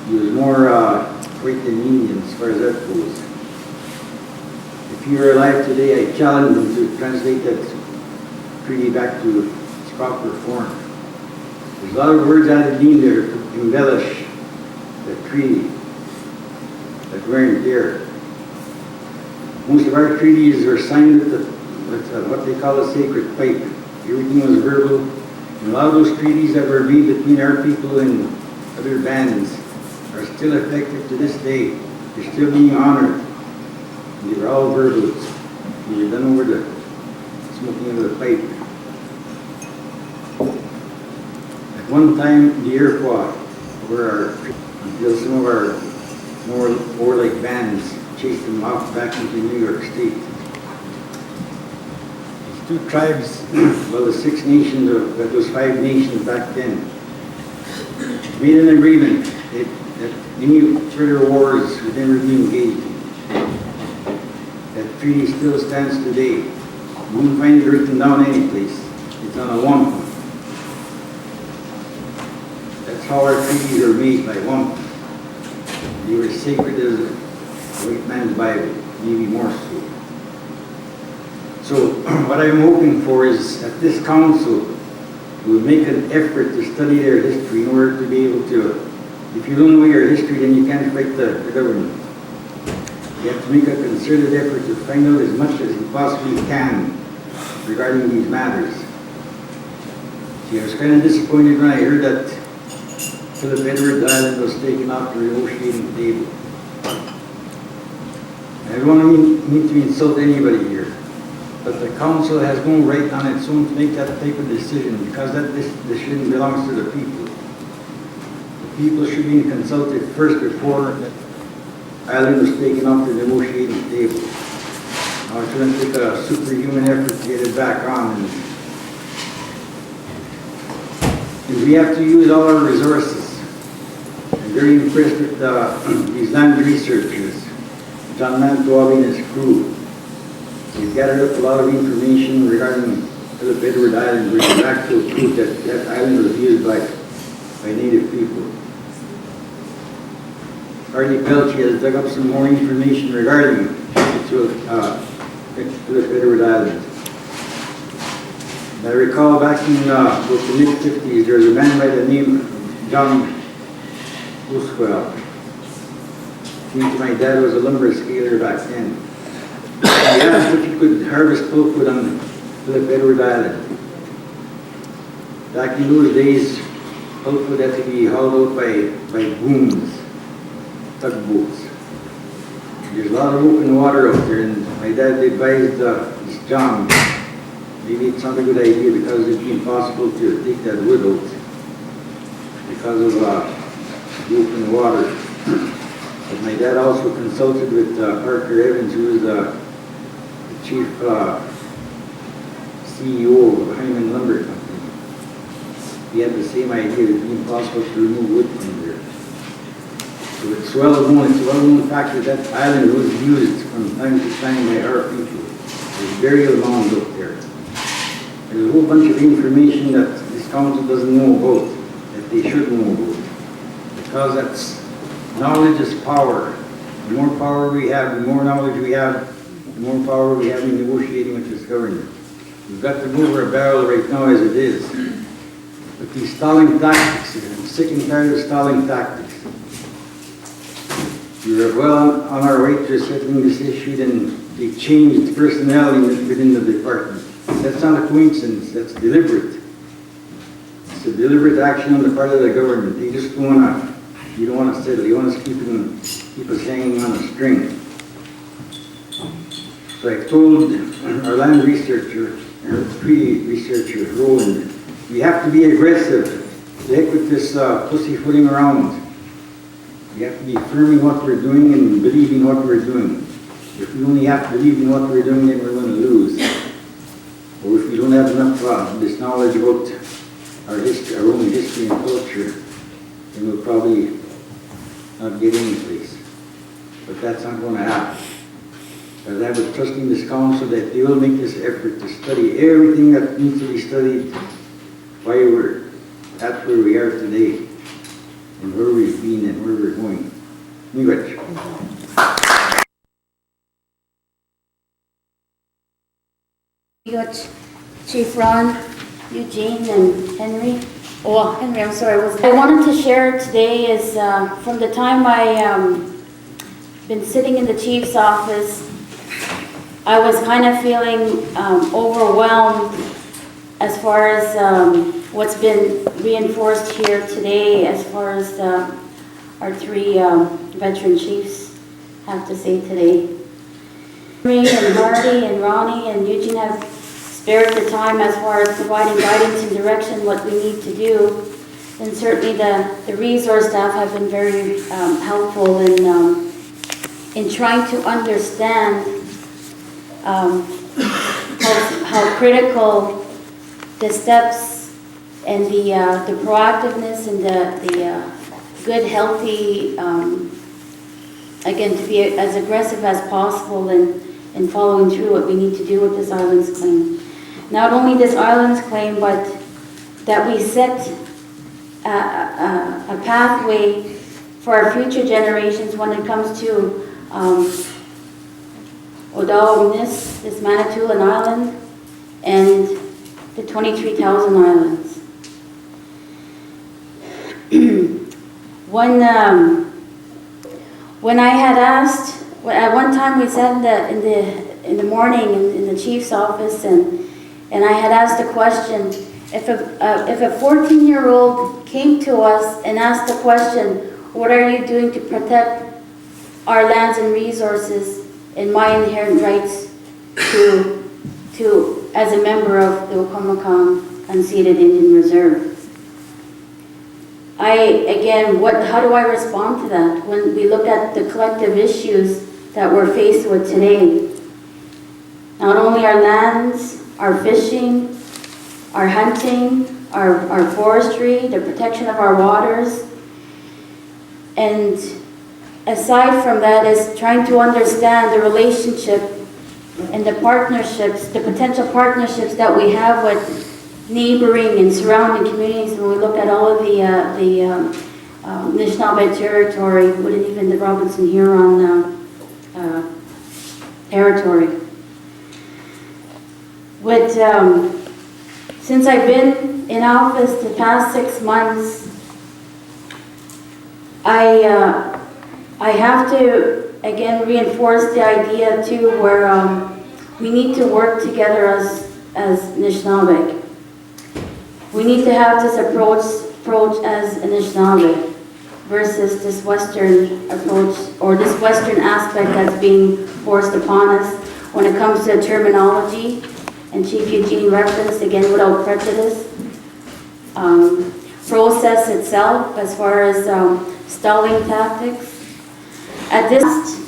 He was more white than Indian as far as that goes. If he were alive today, I challenge him to translate that treaty back to its proper form. There's a lot of words added in there to embellish the treaty that weren't there. Most of our treaties were signed with what they call a sacred pipe. Everything was verbal. And a lot of those treaties that were made between our people and other bands are still effective to this day. They're still being honored. And they were all verbal. They were done over the smoking of the pipe. At one time, the Iroquois were until some of our more like bands chased them off back into New York State. These two tribes, well, the 6 nations, that was 5 nations back then, made an agreement that any further wars would never be engaged in. treaty still stands today. You won't find it written down any place. It's on a wampum. That's how our treaties are made, by wampum. They were sacred as a white man's Bible, maybe more so. So what I'm hoping for is that this council will make an effort to study their history in order to be able to, if you don't know your history, then you can't fight the government. You have to make a concerted effort to find out as much as you possibly can regarding these matters. See, I was kind of disappointed when I heard that Philip Edward Island was taken off the negotiating table. I don't mean to insult anybody here, but the council has no right on its own to make that type of decision because that decision belongs to the people. The people should be consulted first before the island was taken off the negotiating table. Now it's going to take a superhuman effort to get it back on. And we have to use all our resources. I'm very impressed with these land researchers, John Mantowi and his crew. We've gathered up a lot of information regarding Philip Edward Island, which is actual proof that that island was used by native people. Artie Pelchi has dug up some more information regarding Philip Edward Island. And I recall back in the mid-50s, there was a man by the name of John Buswell. My dad was a lumber scaler back then. He asked if he could harvest pulpwood on Philip Edward Island. Back in those days, pulpwood had to be hauled out by booms, tugboats. There's a lot of open water out there, and my dad advised this John, maybe it's not a good idea because it'd be impossible to take that wood out because of the open water. But my dad also consulted with Parker Evans, who was the chief CEO of Hyman Lumber Company. He had the same idea, it would be impossible to remove wood from there. So it's well known fact that that island was used from time to time by our people. There's burial mounds up there. There's a whole bunch of information that this council doesn't know about, that they should know about. Because that's knowledge is power. The more power we have, the more knowledge we have, the more power we have in negotiating with this government. We've got to move our barrel right now as it is. But these stalling tactics, I'm sick and tired of stalling tactics. We were well on our way to settling this issue, then they changed personnel within the department. That's not a coincidence, that's deliberate. It's a deliberate action on the part of the government. They just don't want to. You don't want to settle. You want to keep us hanging on a string. So I told our land researcher, our treaty researcher, Roland, we have to be aggressive. To heck with this pussyfooting around. We have to be firm in what we're doing and believe in what we're doing. If we only have to believe in what we're doing, then we're going to lose. Or if we don't have enough this knowledge about our history, our own history and culture, then we'll probably not get any place. But that's not going to happen. Because I was trusting this council that they will make this effort to study everything that needs to be studied why that's where we are today and where we've been and where we're going. Wiky. We got Chief Ron, Eugene, and Henry. Oh, Henry, I'm sorry. I wanted to share today is from the time I been sitting in the chief's office, I was kind of feeling overwhelmed as far as what's been reinforced here today as far as our three veteran chiefs have to say today. Henry and Marty and Ronnie and Eugene have spared the time as far as providing guidance and direction what we need to do. And certainly the resource staff have been very helpful in trying to understand how critical the steps and the proactiveness and the good, healthy, again, to be as aggressive as possible in following through what we need to do with this islands claim. Not only this islands claim, but that we set a pathway for our future generations when it comes to Odawa, this Manitoulin Island, and the 23,000 islands. When I had asked, at one time we sat in the morning in the chief's office, and I had asked a question: if a 14-year-old came to us and asked the question, "What are you doing to protect our lands and resources and my inherent rights to as a member of the Wakomakam Unceded Indian Reserve?" How do I respond to that when we look at the collective issues that we're faced with today? Not only our lands, our fishing, our hunting, our forestry, the protection of our waters, and aside from that is trying to understand the relationship and the partnerships, the potential partnerships that we have with neighboring and surrounding communities. When we look at all of the Anishinaabe territory, and even the Robinson Huron territory. Since I've been in office the past 6 months, I have to again reinforce the idea too, where we need to work together as Anishinaabe. We need to have this approach as Anishinaabe versus this Western approach, or this Western aspect that's being forced upon us when it comes to terminology. And Chief Eugene referenced, again, without prejudice. Process itself, as far as stalling tactics. At this,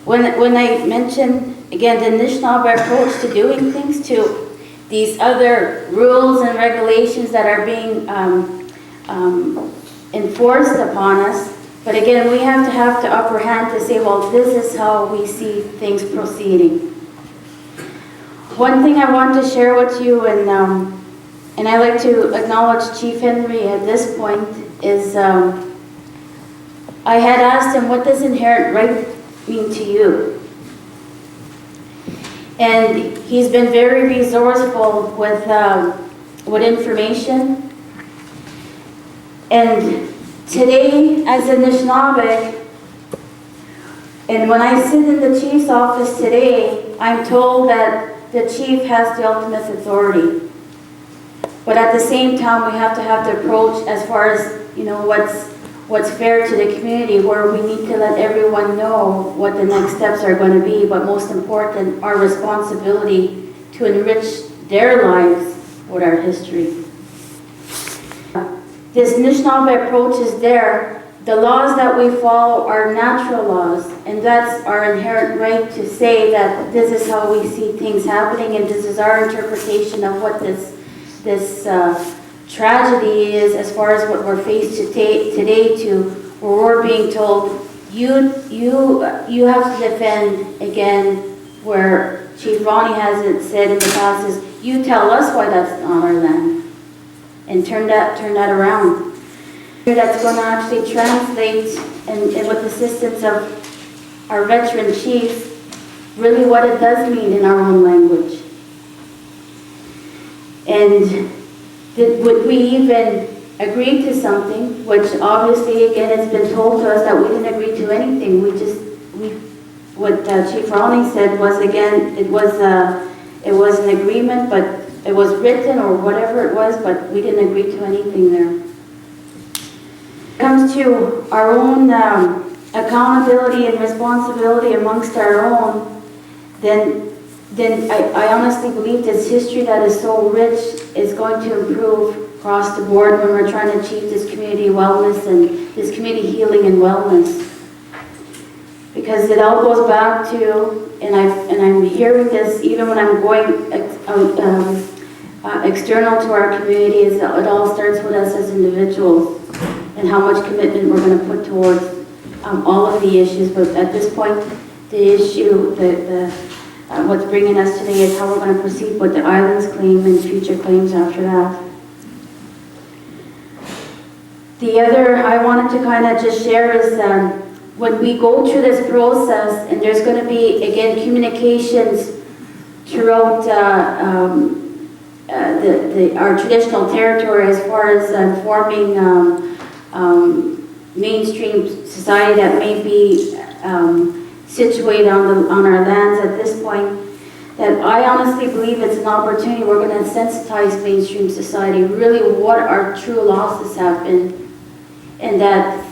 when I mention, again, the Anishinaabe approach to doing things, to these other rules and regulations that are being enforced upon us. But again, we have to have the upper hand to say, well, this is how we see things proceeding. One thing I want to share with you, and I like to acknowledge Chief Henry at this point, is I had asked him, what does inherent right mean to you? And he's been very resourceful with information. And today, as an Anishinaabe, and when I sit in the chief's office today, I'm told that the chief has the ultimate authority. But at the same time, we have to have the approach as far as, what's fair to the community, where we need to let everyone know what the next steps are going to be, but most important, our responsibility to enrich their lives with our history. This Anishinaabe approach is there. The laws that we follow are natural laws, and that's our inherent right to say that this is how we see things happening, and this is our interpretation of what this tragedy is, as far as what we're faced today to, where we're being told, you have to defend, again, where Chief Ronnie has it said in the past is, you tell us why that's not our land, and turn that around. That's going to actually translate, and with the assistance of our veteran chiefs, really what it does mean in our own language. And would we even agree to something, which obviously, again, it's been told to us that we didn't agree to anything. What Chief Ronnie said was, again, it was an agreement, but it was written or whatever it was, but we didn't agree to anything there. When it comes to our own accountability and responsibility amongst our own, then I honestly believe this history that is so rich is going to improve across the board when we're trying to achieve this community wellness and this community healing and wellness. Because it all goes back to, and I'm hearing this even when I'm going external to our community, is that it all starts with us as individuals and how much commitment we're going to put towards all of the issues. But at this point, the issue, the what's bringing us today is how we're going to proceed with the islands claim and future claims after that. The other I wanted to kind of just share is when we go through this process, and there's going to be, again, communications throughout our traditional territory as far as forming mainstream society that may be situated on our lands at this point, that I honestly believe it's an opportunity. We're going to sensitize mainstream society, really what our true losses have been. And that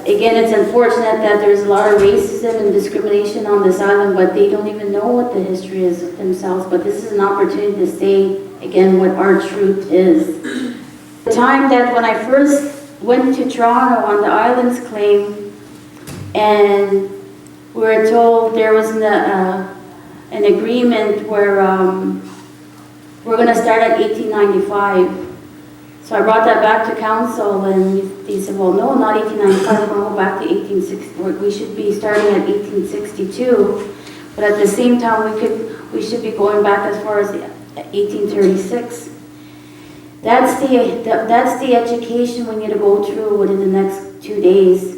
again, it's unfortunate that there's a lot of racism and discrimination on this island, but they don't even know what the history is themselves. But this is an opportunity to say, again, what our truth is. The time that when I first went to Toronto on the islands claim, and we were told there was an agreement where we're going to start at 1895. So I brought that back to council, and they said, well, no, not 1895, we're going to go back to 1860. We should be starting at 1862, but at the same time, we should be going back as far as 1836. That's the education we need to go through within the next 2 days.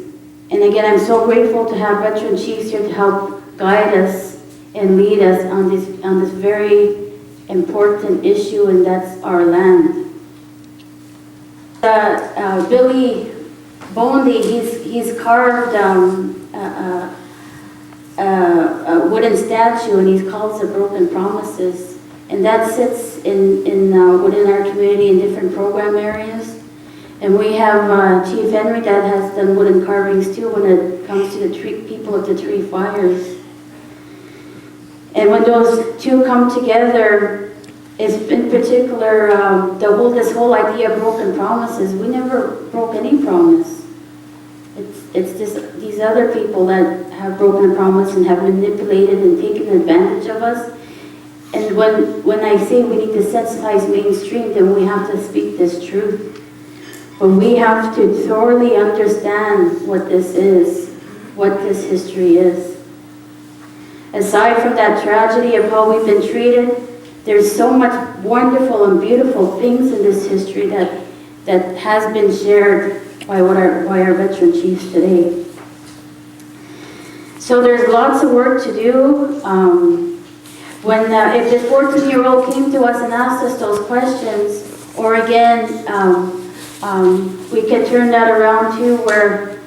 And again, I'm so grateful to have veteran chiefs here to help guide us and lead us on this very important issue, and that's our land. Billy Bondy, he's carved a wooden statue, and he calls it Broken Promises. And that sits within our community in different program areas. And we have Chief Henry that has done wooden carvings too when it comes to the people of the Three Fires. And when those two come together, is in particular this whole idea of broken promises. We never broke any promise. It's these other people that have broken a promise and have manipulated and taken advantage of us. And when I say we need to sensitize mainstream, then we have to speak this truth. But we have to thoroughly understand what this is, what this history is. Aside from that tragedy of how we've been treated, there's so much wonderful and beautiful things in this history that has been shared by our veteran chiefs today. So there's lots of work to do. If the 14-year-old came to us and asked us those questions, or again, we could turn that around too, where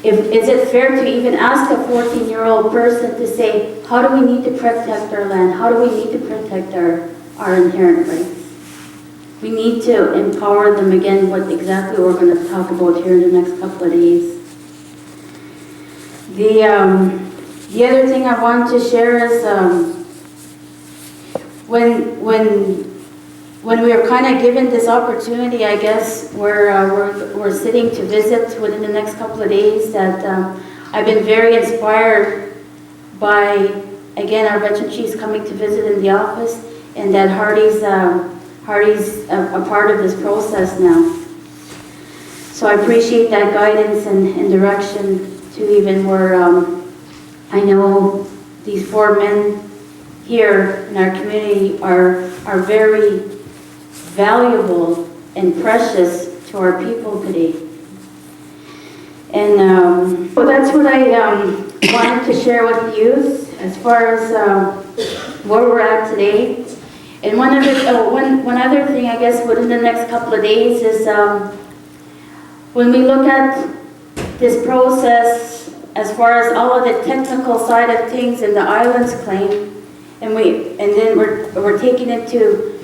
is it fair to even ask a 14-year-old person to say, how do we need to protect our land? How do we need to protect our inherent rights? We need to empower them again, what exactly we're going to talk about here in the next couple of days. The other thing I wanted to share is when we were kind of given this opportunity, I guess, we're sitting to visit within the next couple of days, that I've been very inspired by, again, our veteran chiefs coming to visit in the office, and that Hardy's a part of this process now. So I appreciate that guidance and direction to even where I know these 4 men here in our community are very valuable and precious to our people today. And so that's what I wanted to share with the youth as far as where we're at today. And one other thing, I guess, within the next couple of days is when we look at this process as far as all of the technical side of things in the islands claim, and then we're taking into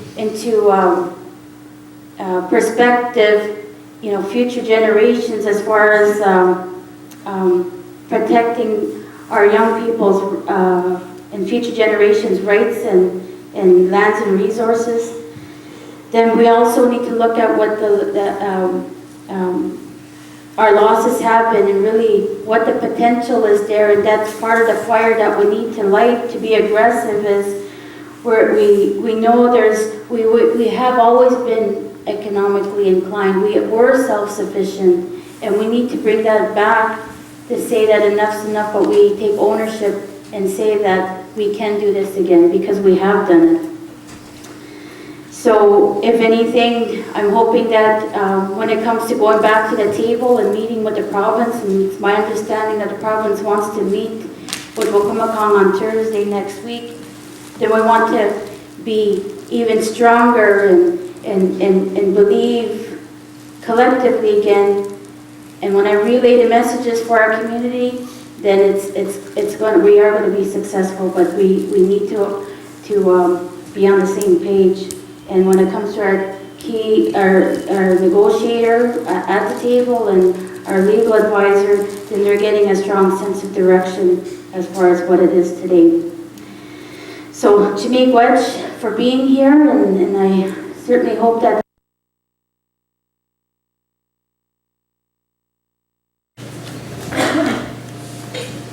perspective, future generations as far as protecting our young people's and future generations' rights and lands and resources. Then we also need to look at what our losses have been and really what the potential is there, and that's part of the fire that we need to light to be aggressive. Is where we know we have always been economically inclined. We were self-sufficient, and we need to bring that back to say that enough's enough, but we take ownership and say that we can do this again, because we have done it. So if anything, I'm hoping that when it comes to going back to the table and meeting with the province, and it's my understanding that the province wants to meet with Wukumakong on Thursday next week, then we want to be even stronger and believe collectively again. And when I relay the messages for our community, then we are going to be successful, but we need to be on the same page. And when it comes to our negotiator at the table and our legal advisor, then they're getting a strong sense of direction as far as what it is today. So, Jameek Wedge for being here, and I certainly hope that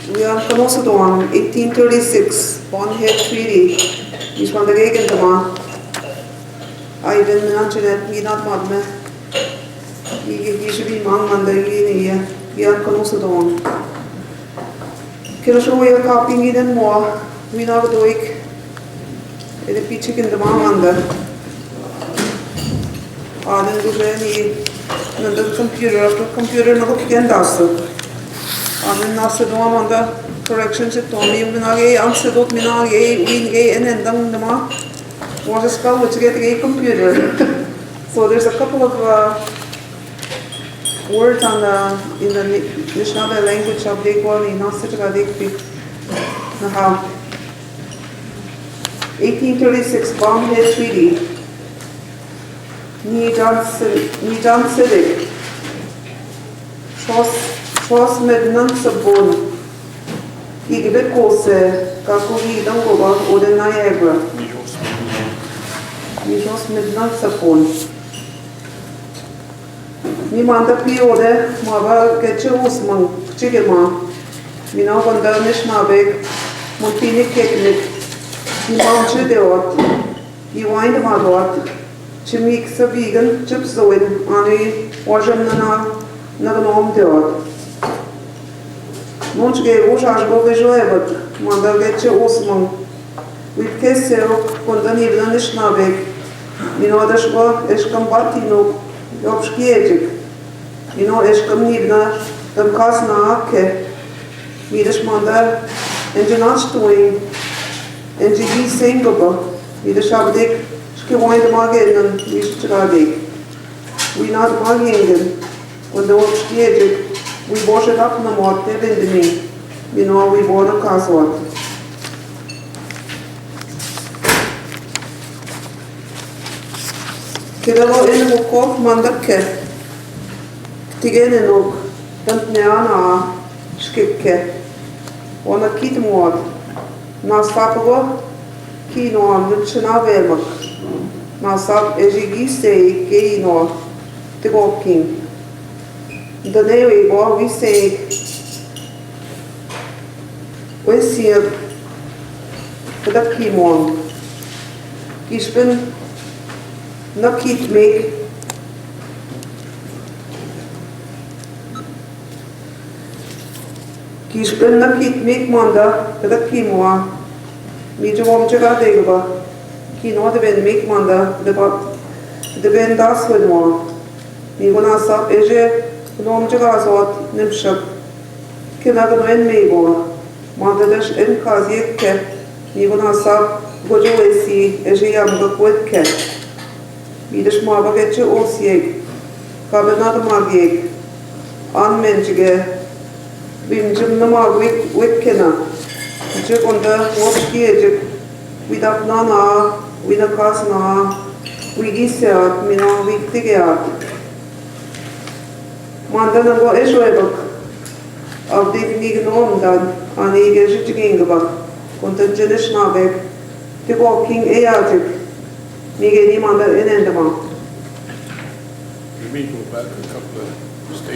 we are close to 1836 Bondhead Treaty. Is one the Gagan Dama. I didn't mention it, he not want me. He should be among on the year. We are close to dawn. Can I show you a copy in more? We know the week. It'll be chicken the mom under. Then do any the computer after computer no can dust. Then after the one on the corrections it told me when I answered what me now and then the ma was a spell which get a computer. So there's a couple of words on in the national language of the one in Australia. 1836 Bondhead Treaty. Nidan Civic. Schloss mit Nansabon. Igibekose, Kakuhi Dangoba, oder Niagara. Nijos mit Nansabon. Niemand Piode, Mava Getchusman, Chigima. Mina von der Nischnabek, Montini Keknik. Niemand Chideot. You wind my dot. Chimik Sabigan, Chipsoin, Ani, Wajam Naganom Deot. Munchge Ushash Bovejoevat, Manda Getche Osman. With Kesero, Kondanivna Nishnabek. Minodashwa, Eshkam Batino, Yopshkiejik. Eshkam Nivna, the Kasna Ake. Midash Manda, and Janach doing, and Jigi Singaba, Midash Abdik. We wind the market and we should we not margin when the work we wash it up in the water in the me. We bought a castle. Kidalo in the court mandake. Tigen in oak, Dantneana, Skipke, on a kit mod. Nastapago, Kino on Luchanavelmak. Nasab Ejigiste Gaino, the walking. The name we say, we see the Kimon. Gishben Nakit make Gishben Nakit make Manda, the Kimoa, Mijawam Jagadeva. Kino the ben make manda the ben das with one. Me gonna sap eje nom jagasot nimshak. Kinagan en mebo. Manda dash en kazieke. Me gonna sap gojoesi eje yamga kwetke. Me dash mabagetche osieg. Kabenad magieg. Anmenjige. Bimjim namag witkena. Jik on the wopskiejik. Without nana, with a casna, we gisat, Mino, we tigeat. Mandana go Eswebok of the Nignomdan, and Eger Jigingaba, Contagious Nabek, the walking Eatic, Migeni Manda in Endama. You may go back a couple of